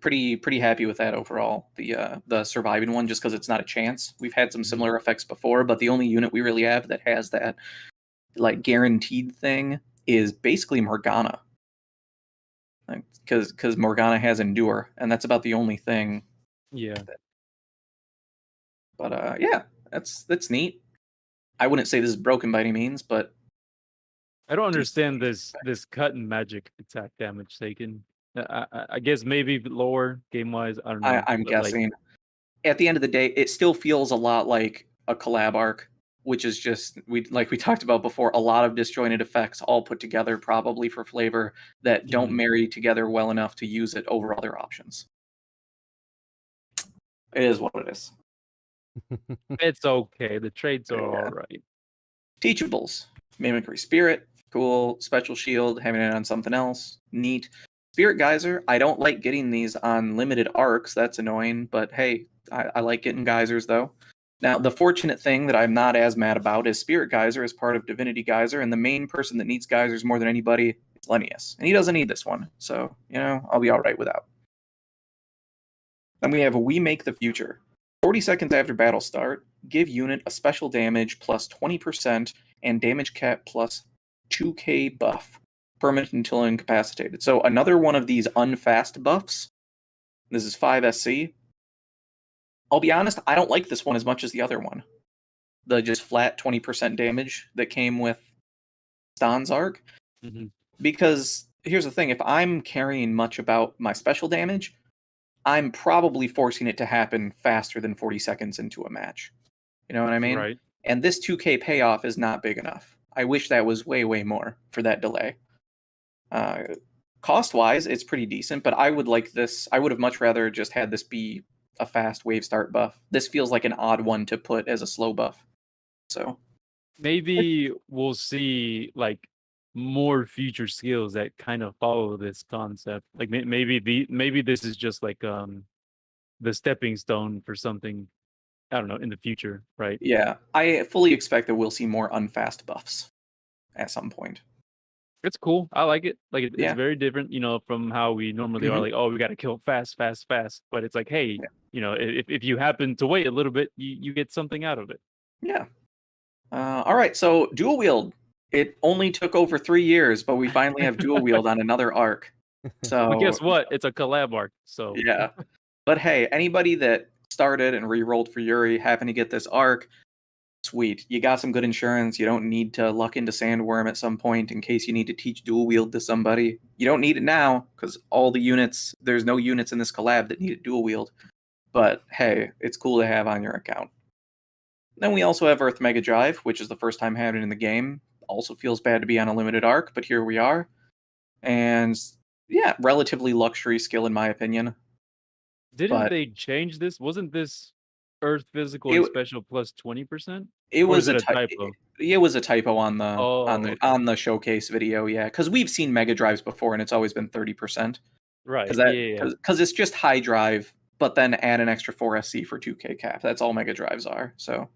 Pretty happy with that overall. The surviving one, just because it's not a chance. We've had some similar effects before, but the only unit we really have that has that like guaranteed thing is basically Morgana. Because Morgana has Endure, and that's about the only thing. Yeah. But yeah, that's neat. I wouldn't say this is broken by any means, but I don't understand this cut and magic attack damage taken. I guess maybe lower game wise. I don't know. I'm but, like, guessing. At the end of the day, it still feels a lot like a collab arc, which is just we talked about before, a lot of disjointed effects all put together, probably for flavor, that don't marry together well enough to use it over other options. It is what it is. It's okay. The traits are all right. Teachables. Mimicry Spirit, cool. Special Shield, having it on something else, neat. Spirit Geyser, I don't like getting these on limited arcs. That's annoying, but hey, I like getting geysers though. Now, the fortunate thing that I'm not as mad about is Spirit Geyser is part of Divinity Geyser, and the main person that needs geysers more than anybody is Lennius, and he doesn't need this one, so I'll be all right without. Then we have We Make the Future. 40 seconds after battle start, give unit a special damage plus 20% and damage cap plus 2k buff, permanent until incapacitated. So another one of these unfast buffs. This is 5 SC. I'll be honest, I don't like this one as much as the other one. The just flat 20% damage that came with Stan's arc. Because here's the thing, if I'm caring much about my special damage, I'm probably forcing it to happen faster than 40 seconds into a match. You know what I mean? Right. And this 2K payoff is not big enough. I wish that was way, way more for that delay. Cost-wise, it's pretty decent, but I would like this. I would have much rather just had this be a fast wave start buff. This feels like an odd one to put as a slow buff. So maybe we'll see like more future skills that kind of follow this concept. Like maybe this is just like the stepping stone for something, I don't know, in the future, right? yeah, I fully expect that we'll see more unfast buffs at some point. It's cool. I like it. Like it's Yeah. very different, from how we normally are. Mhm. Like, oh, we got to kill fast, fast, fast. But it's like, hey, Yeah. if you happen to wait a little bit, you get something out of it. Yeah. All right, so dual wield. It only took over 3 years, but we finally have dual wield on another arc. So But guess what? It's a collab arc. So yeah. But hey, anybody that started and re-rolled for Yuri happened to get this arc, sweet. You got some good insurance. You don't need to luck into Sandworm at some point in case you need to teach dual wield to somebody. You don't need it now because all the units, there's no units in this collab that need it dual wield. But hey, it's cool to have on your account. Then we also have Earth Mega Drive, which is the first time having it in the game. Also feels bad to be on a limited arc, but here we are. And yeah, relatively luxury skill in my opinion. didn't But they change this? Wasn't this Earth physical it, and special plus 20%? it Or was is a it a typo? it was a typo on the Oh, okay. on the showcase video, yeah, because we've seen Mega Drives before and it's always been 30%. Right. Because Yeah. because it's just high drive, but then add an extra 4SC for 2K cap. That's all Mega Drives are. So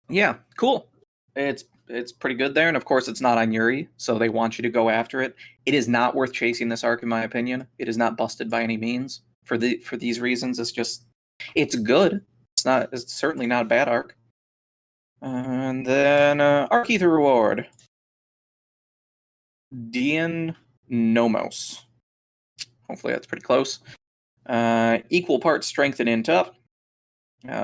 yeah, cool. It's pretty good there, and of course it's not on Yuri, so they want you to go after it. It is not worth chasing this arc, in my opinion. It is not busted by any means. For these reasons, it's good. It's certainly not a bad arc. And then arc ether reward. Dian Nomos. Hopefully that's pretty close. Equal parts strength and int-up.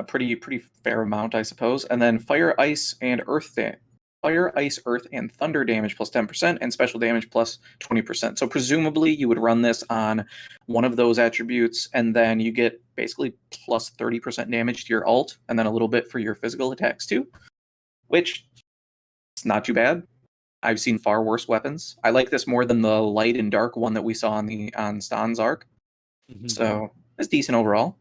Pretty fair amount, I suppose. And then fire, ice, and earth fire, ice, earth, and thunder damage plus 10%, and special damage plus 20%. So presumably you would run this on one of those attributes, and then you get basically plus 30% damage to your ult, and then a little bit for your physical attacks too, which is not too bad. I've seen far worse weapons. I like this more than the light and dark one that we saw on Stan's arc. Mhm. So it's decent overall.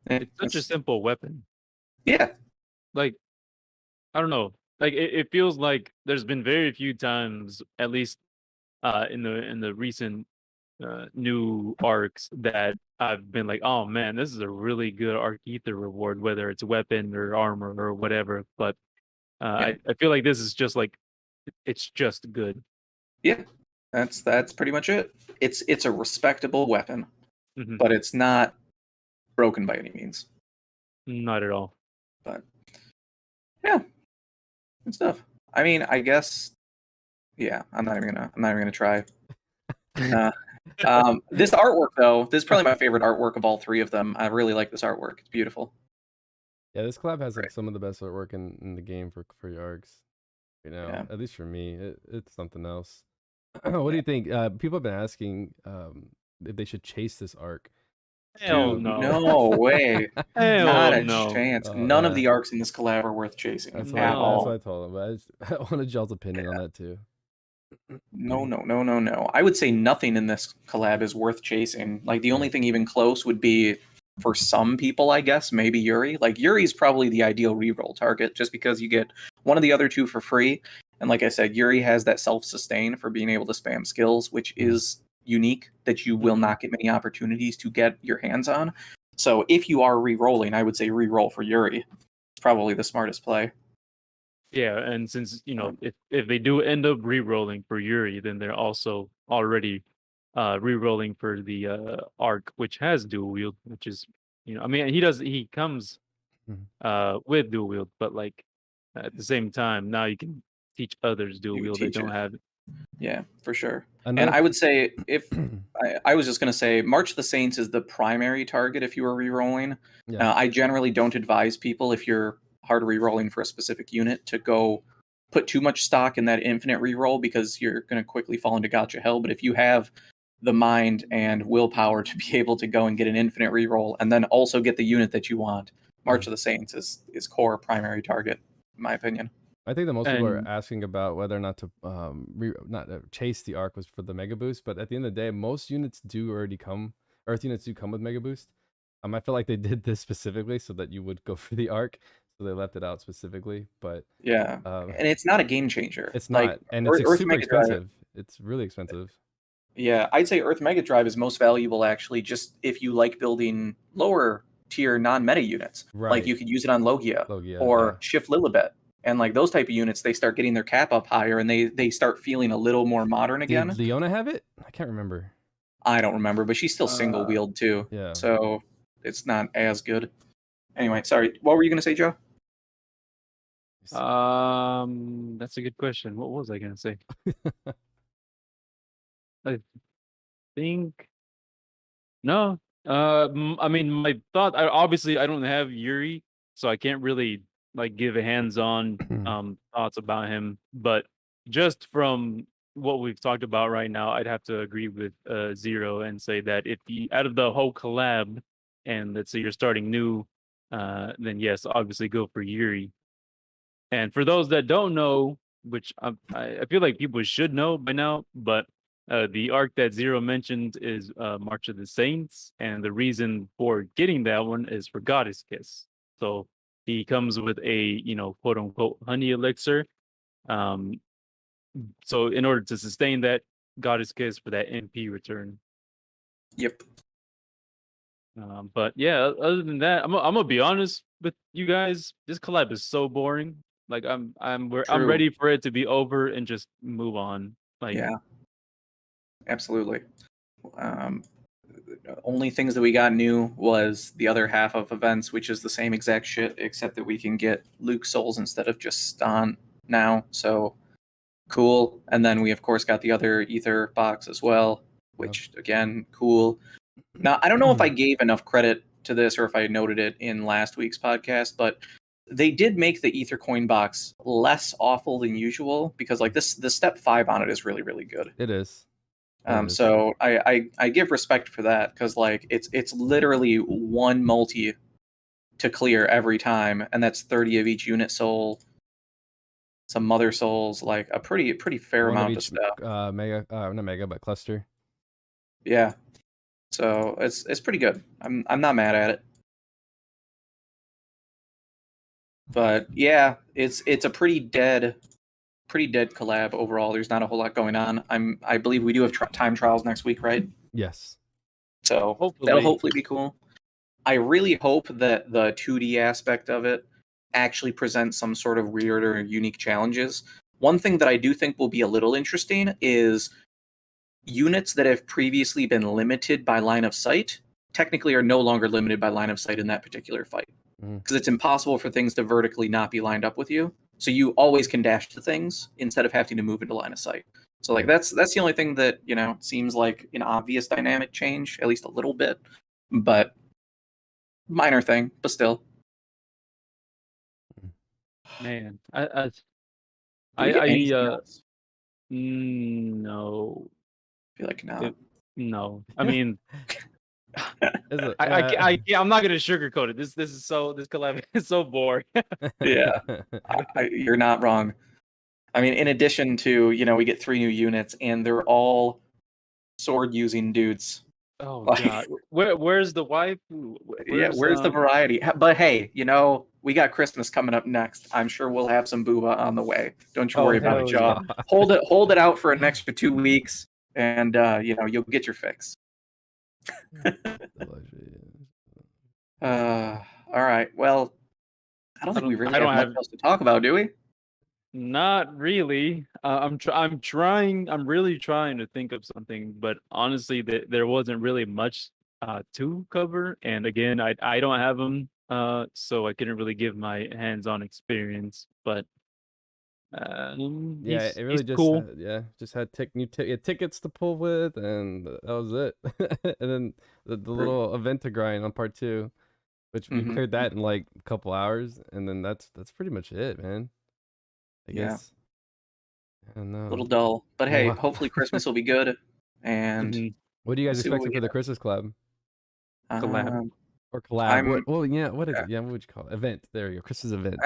It's such a simple weapon. Yeah. Like, I don't know. Like it feels like there's been very few times, at least in the recent new arcs, that I've been like, oh man, this is a really good arc ether reward, whether it's weapon or armor or whatever. But I feel like this is just like it's just good. Yeah. That's pretty much it. It's a respectable weapon, Mhm. but it's not broken by any means. Not at all. But yeah, good stuff. I mean, I guess yeah. I'm not even gonna try. This artwork though, this is probably my favorite artwork of all three of them. I really like this artwork. It's beautiful. Yeah, this collab has like some of the best artwork in the game for your arcs. Yeah. At least for me, it's something else. What do you think? People have been asking if they should chase this arc. Hell Dude, no. no way. Hell Not a no. chance. Oh, None of yeah. the arcs in this collab are worth chasing That's at what all. I told him. But I wanted y'all's opinion on that too. No. I would say nothing in this collab is worth chasing. Like the only thing even close would be for some people, I guess, maybe Yuri. Like Yuri's probably the ideal reroll target just because you get one of the other two for free. And like I said, Yuri has that self-sustain for being able to spam skills, which is unique that you will not get many opportunities to get your hands on. So if you are re-rolling, I would say re-roll for Yuri. It's probably the smartest play. Yeah, and since if they do end up re-rolling for Yuri, then they're also already re-rolling for the arc, which has dual wield, which is I mean he comes with dual wield, but like at the same time now you can teach others dual You can wield that teach don't it. have it. Yeah, for sure. Another- And I would say if I was just going to say March of the Saints is the primary target if you were re-rolling. Yeah. I generally don't advise people if you're hard re-rolling for a specific unit to go put too much stock in that infinite re-roll because you're going to quickly fall into gotcha hell. But if you have the mind and willpower to be able to go and get an infinite re-roll and then also get the unit that you want, March of the Saints is core primary target, in my opinion. I think that most people are And asking about whether or not to chase the arc was for the mega boost, but at the end of the day, most units do already come. Earth units do come with mega boost. I feel like they did this specifically so that you would go for the arc, so they left it out specifically. But Yeah, and it's not a game changer. it's Like not, and it's Earth super Mega Drive. expensive. It's really expensive. Yeah, I'd say Earth Mega Drive is most valuable actually, just if you like building lower tier non-meta units. Like Right. you could use it on Logia, Logia, or yeah. Shift Lilibet. And like those type of units, they start getting their cap up higher and they start feeling a little more modern again. Did Leona have it? I can't remember. I don't remember, but she's still single wheeled too. Yeah. So it's not as good. Anyway, sorry. What were you gonna say, Joe? that's a good question. What was I gonna say? I think no. I mean, my thought. Obviously, I don't have Yuri, so I can't really like give a hands-on thoughts about him. But just from what we've talked about right now, I'd have to agree with Zero and say that if you out of the whole collab, and let's say you're starting new, then yes, obviously go for Yuri. And for those that don't know, which I feel like people should know by now, but the arc that Zero mentioned is March of the Saints, and the reason for getting that one is for Goddess Kiss. So he comes with a quote unquote honey elixir. So in order to sustain that Goddess Kiss for that MP return. Yep. But yeah, other than that, I'm gonna be honest with you guys. This collab is so boring. Like I'm True. ready for it to be over and just move on. Like Yeah. Absolutely. Only things that we got new was the other half of events, which is the same exact shit, except that we can get Luke souls instead of just Ston now. So cool. And then we of course got the other ether box as well, which again, cool. Now I don't know if I gave enough credit to this or if I noted it in last week's podcast, but they did make the ether coin box less awful than usual, because like the step 5 on it is really, really good. It is. So I give respect for that, because like it's literally one multi to clear every time, and that's 30 of each unit soul, some mother souls, like a pretty fair One amount of each, of stuff. not mega, but cluster. Yeah, so it's pretty good. I'm not mad at it. But yeah, it's a pretty dead collab overall. There's not a whole lot going on. I believe we do have time trials next week, right? Yes. So Hopefully. that'll hopefully be cool. I really hope that the 2D aspect of it actually presents some sort of weird or unique challenges. One thing that I do think will be a little interesting is units that have previously been limited by line of sight technically are no longer limited by line of sight in that particular fight. Because it's impossible for things to vertically not be lined up with you. So you always can dash to things instead of having to move into line of sight. So like that's the only thing that, seems like an obvious dynamic change, at least a little bit. But minor thing, but still. Man, Do we get anything else? no. I feel like not. No. I mean, I I'm not gonna sugarcoat it. This collab is so boring. Yeah, you're not wrong. I mean, in addition to, we get 3 new units, and they're all sword using dudes. Oh Like, god, where's the wife? Where's the variety? But hey, we got Christmas coming up next. I'm sure we'll have some booba on the way. Don't you worry about it, Joe. yeah. Hold it out for an extra 2 weeks, and you'll get your fix. All right. Well, I don't think we really have much else to talk about, do we? Not really. I'm trying. I'm really trying to think of something, but honestly, there wasn't really much to cover. And again, I don't have them, so I couldn't really give my hands-on experience. But yeah, it really he's just cool. just had tickets to pull with, and that was it. And then the little event to grind on part 2, which we cleared that in like a couple hours, and then that's pretty much it, man. I guess. I don't know. A little dull, but hey, hopefully Christmas will be good. And what do you guys we'll see what expecting we for the get. Christmas collab? Collab. Or collab. I'm Well, yeah, what is yeah. it? Yeah, what would you call it? Event. There you go. Christmas event.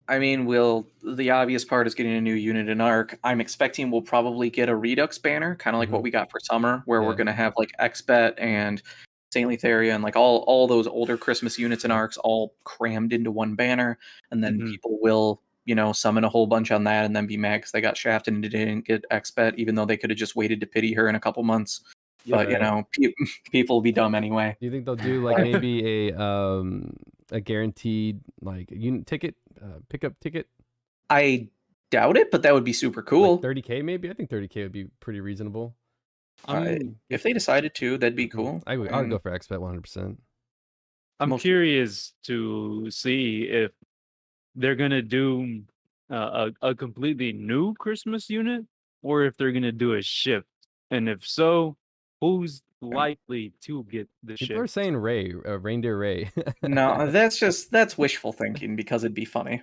I mean, the obvious part is getting a new unit in Arc. I'm expecting we'll probably get a Redux banner, kind of like what we got for summer, where we're Yeah. gonna have like Xbet and Saintly Theria and like all those older Christmas units and arcs all crammed into one banner, and then people will summon a whole bunch on that and then be mad because they got shafted and didn't get Xbet, even though they could have just waited to pity her in a couple months. But people will be dumb anyway. Do you think they'll do like maybe a guaranteed like unit ticket, pickup ticket? I doubt it, but that would be super cool. Like 30K maybe? I think 30K would be pretty reasonable. If they decided to, that'd be cool. I'd go for Xbet 100%. I'm curious to see if they're gonna do a completely new Christmas unit, or if they're gonna do a shift, and if so, who's likely to get the shift? People are saying Ray, Reindeer Ray. No, that's wishful thinking because it'd be funny.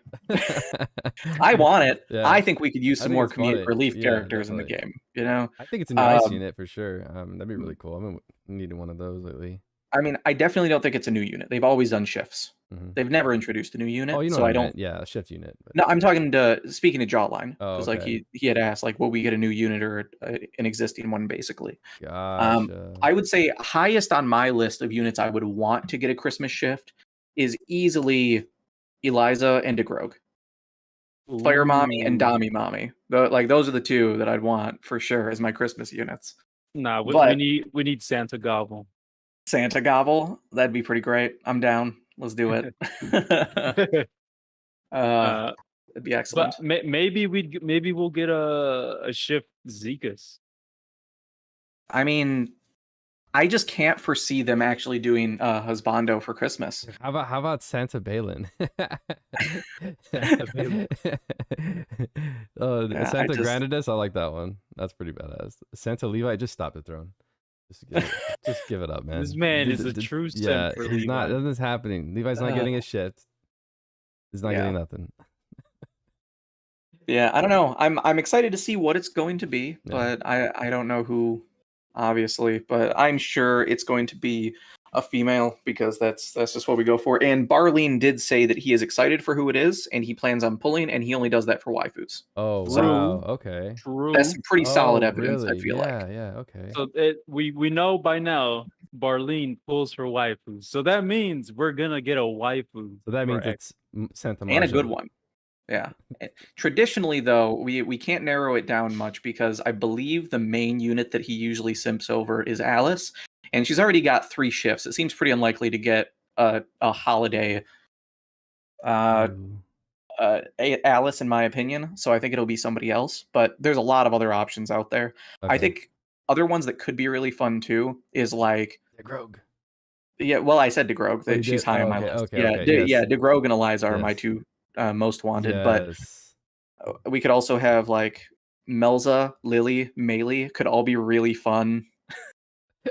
I want it. Yeah. I think we could use some more comedic funny. relief Yeah, characters in the definitely. game. I think it's a nice unit for sure. That'd be really cool. I've been needing one of those lately. I mean, I definitely don't think it's a new unit. They've always done shifts. They've never introduced a new unit. Oh, you know so what I don't. Yeah, a shift unit. But... No, I'm talking speaking to Jawline, Oh, because okay. like he had asked like, will we get a new unit or an existing one, basically. Gotcha. I would say highest on my list of units I would want to get a Christmas shift is easily Eliza and DeGrogue. Fire Mommy and Dami Mommy. Those are the two that I'd want for sure as my Christmas units. Nah, we need Santa Gobble. Santa Gobble, that'd be pretty great. I'm down. Let's do it. It'd be excellent. But maybe we'll get a shift Zekas. I mean, I just can't foresee them actually doing Husbando for Christmas. How about Santa Balin? Santa Balin. Santa Grandidus, I like that one. That's pretty badass. Santa Levi, just stop the throne. Just give it up, man. This man is a true simp. Yeah, he's not. Nothing's happening. Levi's not getting a shit. He's not getting nothing. Yeah, I don't know. I'm excited to see what it's going to be, but I don't know who, obviously. But I'm sure it's going to be a female because that's just what we go for. And Barleen did say that he is excited for who it is, and he plans on pulling, and he only does that for waifus. Oh, wow. Okay. True. That's some pretty solid evidence, really? I feel like. Yeah, okay. So we know by now Barleen pulls for waifus. So that means we're gonna get a waifu. So that means it's Santa Maja. And a good one. Yeah. Traditionally, though, we can't narrow it down much because I believe the main unit that he usually simps over is Alice, and she's already got 3 shifts. It seems pretty unlikely to get a holiday Alice, in my opinion. So I think it'll be somebody else. But there's a lot of other options out there. Okay. I think other ones that could be really fun too is like DeGrogue. Yeah, well, I said DeGrogue. That she's high on my list. DeGrogue and Eliza are my 2 most wanted. But we could also have like Melza, Lily, Melee could all be really fun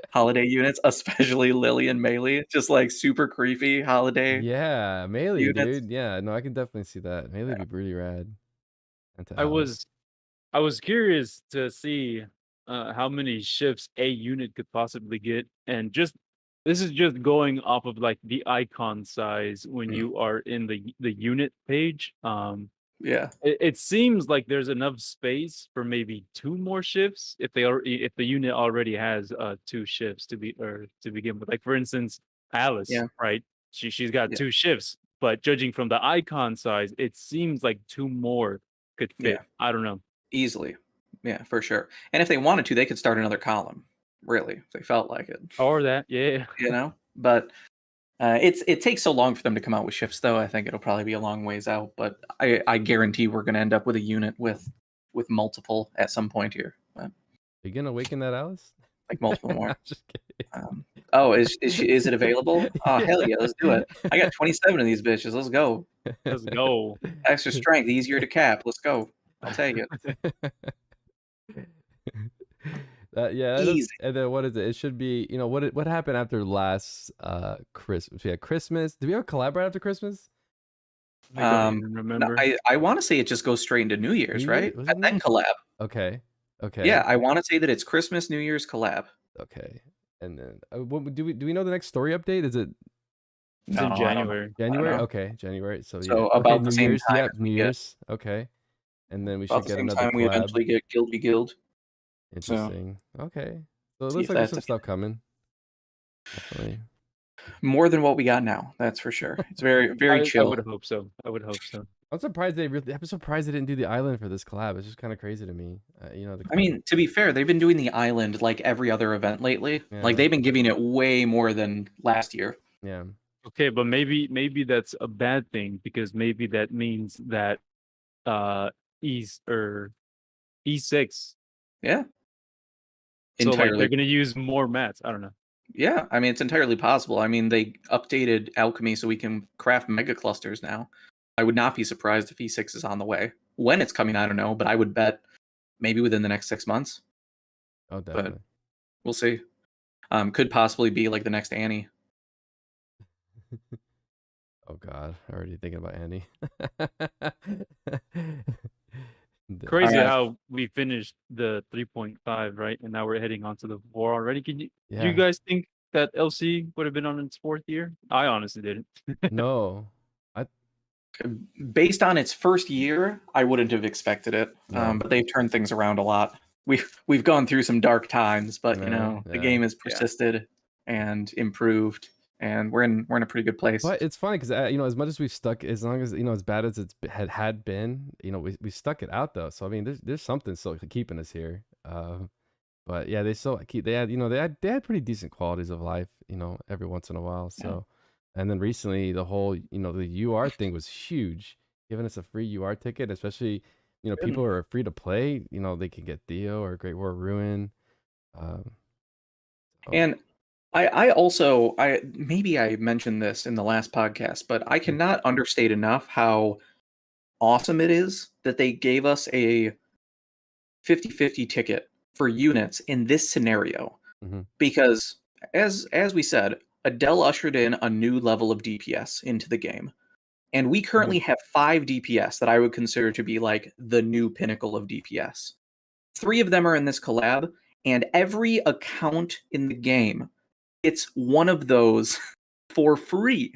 holiday units, especially Lily and Melee. Just like super creepy holiday. Yeah, Melee, units. dude. Yeah, no, I can definitely see that. Melee would be really rad. I was curious to see how many shifts a unit could possibly get, and this is just going off of like the icon size when you are in the unit page. It seems like there's enough space for maybe 2 more shifts if the unit already has 2 shifts to begin with. Like for instance, Alice, right? She's got 2 shifts, but judging from the icon size, it seems like 2 more could fit. I don't know. Easily. Yeah, for sure. And if they wanted to, they could start another column. Really, if they felt like it. Or that, yeah. But it takes so long for them to come out with shifts, though. I think it'll probably be a long ways out. But I guarantee we're going to end up with a unit with multiple at some point here. Are you going to awaken that Alice? Like multiple more. Just kidding. Is it available? Oh, hell yeah, let's do it. I got 27 of these bitches. Let's go. Let's go. Extra strength, easier to cap. Let's go. I'll take it. Easy. And then what is it? It should be, what happened after last Christmas? Yeah, Christmas. Did we have a collab right after Christmas? I don't even remember. No, I want to say it just goes straight into New Year's, right? And then collab. Okay. Yeah, I want to say that it's Christmas, New Year's collab. Okay. And then do we know the next story update? Is it It's No, in I don't know. January. January? know. Okay, January. So So yeah. Okay, about the New same Year's. time Yep, as New we get Year's. Okay. And then we about should the get same another time we collab. eventually get Guild be Guild. So Interesting. Okay. So it see looks if like there's that's some stuff coming. Definitely. more than what we got now. That's for sure. It's very very I chill. would hope so. I would hope so. I'm surprised I'm surprised they didn't do the island for this collab. It's just kind of crazy to me. You know, I mean, to be fair, they've been doing the island like every other event lately. Yeah. Like they've been giving it way more than last year. Yeah. Okay, but maybe that's a bad thing because maybe that means that East or E6. Yeah. So like Entirely. they're gonna use more mats. I don't know. Yeah, I mean it's entirely possible. I mean they updated alchemy so we can craft mega clusters now. I would not be surprised if E6 is on the way. When it's coming, I don't know, but I would bet maybe within the next 6 months. Oh, But definitely. we'll see. Could possibly be like the next Annie. Oh God, already thinking about Annie. Crazy Alright. how we finished the 3.5, right? And now we're heading on to the 4 already. Do you Yeah. guys think that LC would have been on its 4th year? I honestly didn't. No. Based on its first year, I wouldn't have expected it. No. But they've turned things around a lot. We've gone through some dark times, but you know, the Yeah. game has persisted and improved, and we're in a pretty good place. But it's funny because you know, as much as we've stuck, as long as you know, as bad as it's had been, you know, we stuck it out though. So I mean, there's something still keeping us here. But yeah, they still keep. They had, you know, they had pretty decent qualities of life, you know, every once in a while. So, and then recently the whole, you know, the UR thing was huge, giving us a free UR ticket, especially, you know, people who are free to play. You know, they can get Theo or Great War Ruin. And I also maybe I mentioned this in the last podcast, but I cannot understate enough how awesome it is that they gave us a 50-50 ticket for units in this scenario. Mhm. Because as we said, Adele ushered in a new level of DPS into the game. And we currently have 5 DPS that I would consider to be like the new pinnacle of DPS. 3 of them are in this collab, and every account in the game gets one of those for free.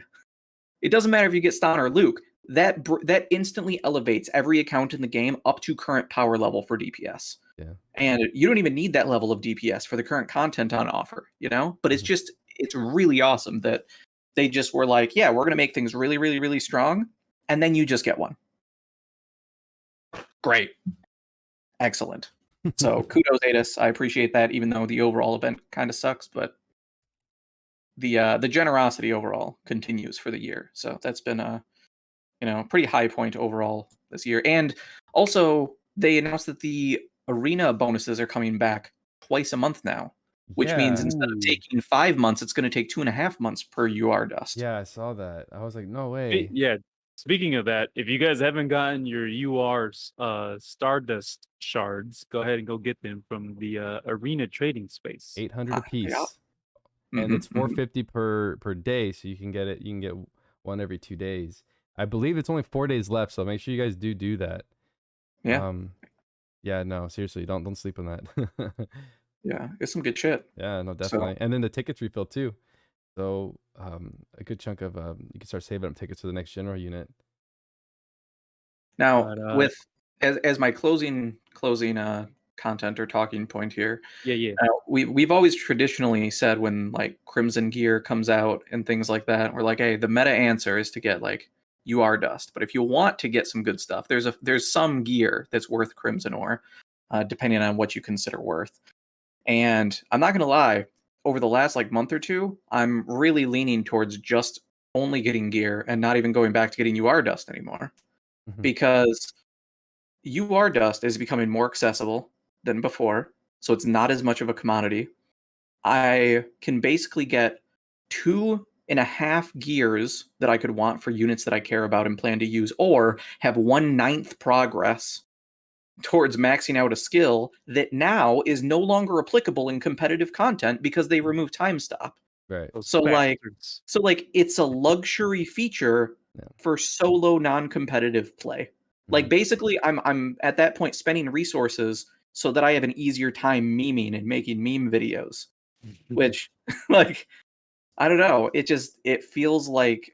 It doesn't matter if you get Stan or Luke. That instantly elevates every account in the game up to current power level for DPS. Yeah. And you don't even need that level of DPS for the current content on offer, you know? But it's really awesome that they just were like, yeah, we're going to make things really, really, really strong. And then you just get one. Great. Excellent. So kudos, Adis. I appreciate that, even though the overall event kind of sucks, but the generosity overall continues for the year. So that's been a pretty high point overall this year. And also they announced that the arena bonuses are coming back twice a month now, which means instead of taking 5 months, it's going to take 2.5 months per UR dust. Yeah, I saw that. I was like, no way. Yeah. Speaking of that, if you guys haven't gotten your UR's Stardust shards, go ahead and go get them from the arena trading space. 800 a piece. Yeah. And it's 450 per day, so you can get one every 2 days. I believe it's only 4 days left, so make sure you guys do that. Yeah. Yeah, no, seriously, don't sleep on that. Yeah, it's some good shit. Yeah, no, definitely. And then the tickets refill too. So a good chunk of you can start saving up tickets for the next general unit. Now, with as my closing content or talking point here. Yeah. We've always traditionally said when like Crimson gear comes out and things like that, we're like, hey, the meta answer is to get like UR dust. But if you want to get some good stuff, there's some gear that's worth Crimson ore, depending on what you consider worth. And I'm not gonna lie, over the last like month or two, I'm really leaning towards just only getting gear and not even going back to getting UR dust anymore. Because UR dust is becoming more accessible than before, so it's not as much of a commodity. I can basically get 2.5 gears that I could want for units that I care about and plan to use, or have 1/9 progress towards maxing out a skill that now is no longer applicable in competitive content because they remove time stop. Right. So like it's a luxury feature for solo non-competitive play. Like basically I'm at that point spending resources so that I have an easier time memeing and making meme videos. Which like I don't know. It feels like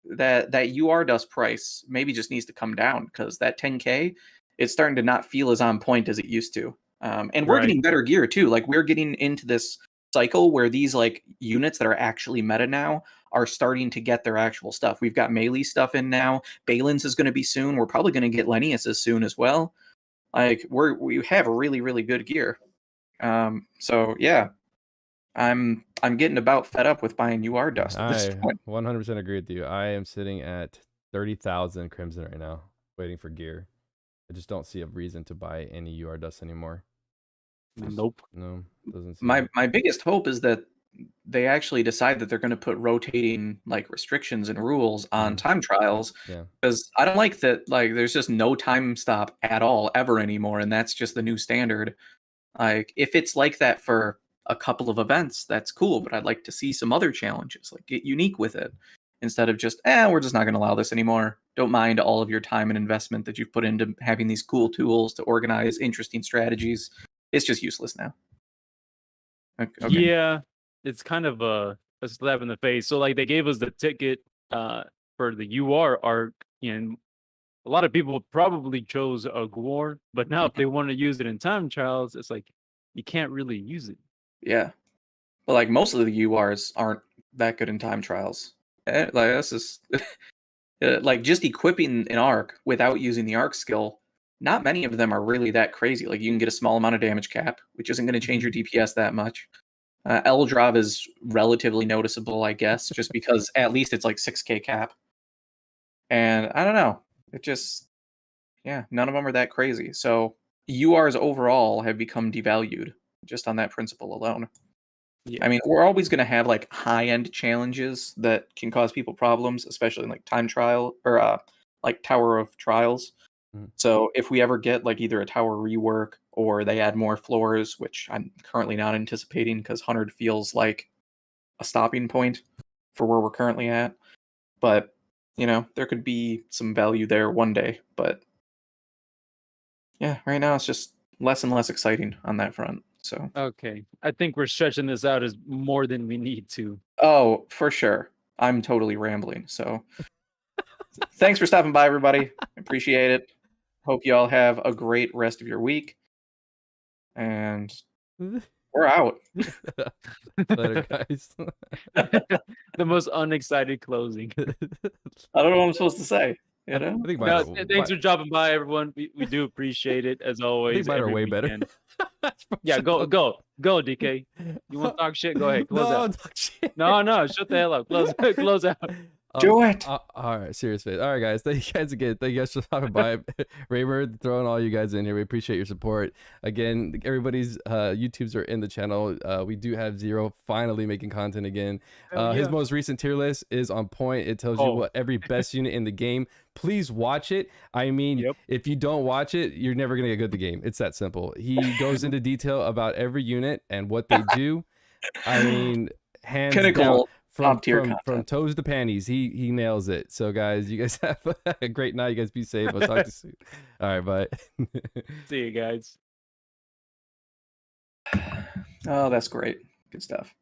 that UR dust price maybe just needs to come down because that 10K, it's starting to not feel as on point as it used to. And we're Right. getting better gear too. Like we're getting into this cycle where these like units that are actually meta now are starting to get their actual stuff. We've got melee stuff in now. Balin's is going to be soon. We're probably going to get Lennius soon as well. Like we have really, really good gear. So yeah, I'm getting about fed up with buying UR dust at this I point. 100% agree with you. I am sitting at 30,000 crimson right now, waiting for gear. I just don't see a reason to buy any UR dust anymore. Nope. No, doesn't seem. My biggest hope is that they actually decide that they're going to put rotating like restrictions and rules on time trials. Yeah. Because I don't like that. Like, there's just no time stop at all ever anymore, and that's just the new standard. Like, if it's like that for a couple of events, that's cool. But I'd like to see some other challenges, like get unique with it, instead of just, we're just not going to allow this anymore. Don't mind all of your time and investment that you've put into having these cool tools to organize interesting strategies. It's just useless now. Okay. Yeah, it's kind of a slap in the face. So like they gave us the ticket for the UR arc, and a lot of people probably chose a Gwar, but now if they want to use it in time trials, it's like you can't really use it. Yeah. But like most of the URs aren't that good in time trials. Like this is like just equipping an arc without using the arc skill. Not many of them are really that crazy. Like you can get a small amount of damage cap, which isn't going to change your DPS that much. Eldrov is relatively noticeable, I guess, just because at least it's like 6k cap. And I don't know. It just, none of them are that crazy. So URs overall have become devalued just on that principle alone. Yeah. I mean, we're always going to have like high-end challenges that can cause people problems, especially in like time trial or like Tower of Trials. So if we ever get like either a tower rework or they add more floors, which I'm currently not anticipating because 100 feels like a stopping point for where we're currently at. But, there could be some value there one day. But yeah, right now it's just less and less exciting on that front. So Okay. I think we're stretching this out as more than we need to. Oh, for sure. I'm totally rambling. So thanks for stopping by, everybody. Appreciate it. Hope you all have a great rest of your week. And we're out. Later, guys. The most unexcited closing. I don't know what I'm supposed to say. I think mine No, are, thanks for dropping by, everyone. We do appreciate it as always. I think mine are every way better. weekend. Yeah, go, DK. You want to talk shit? Go ahead, close out. Talk shit. No, shut the hell up. Close out. Do it. All right, serious face. All right, guys. Thank you guys again. Thank you guys for stopping by. Raymer, throwing all you guys in here. We appreciate your support. Again, everybody's YouTubes are in the channel. We do have Zero finally making content again. His most recent tier list is on point. It tells you what every best unit in the game. Please watch it. I mean, if you don't watch it, you're never gonna get good at the game. It's that simple. He goes into detail about every unit and what they do. I mean, hands down. From toes to panties, he nails it. So guys, you guys have a great night. You guys be safe. I'll talk to you soon. All right, bye. See you guys. Oh, that's great. Good stuff.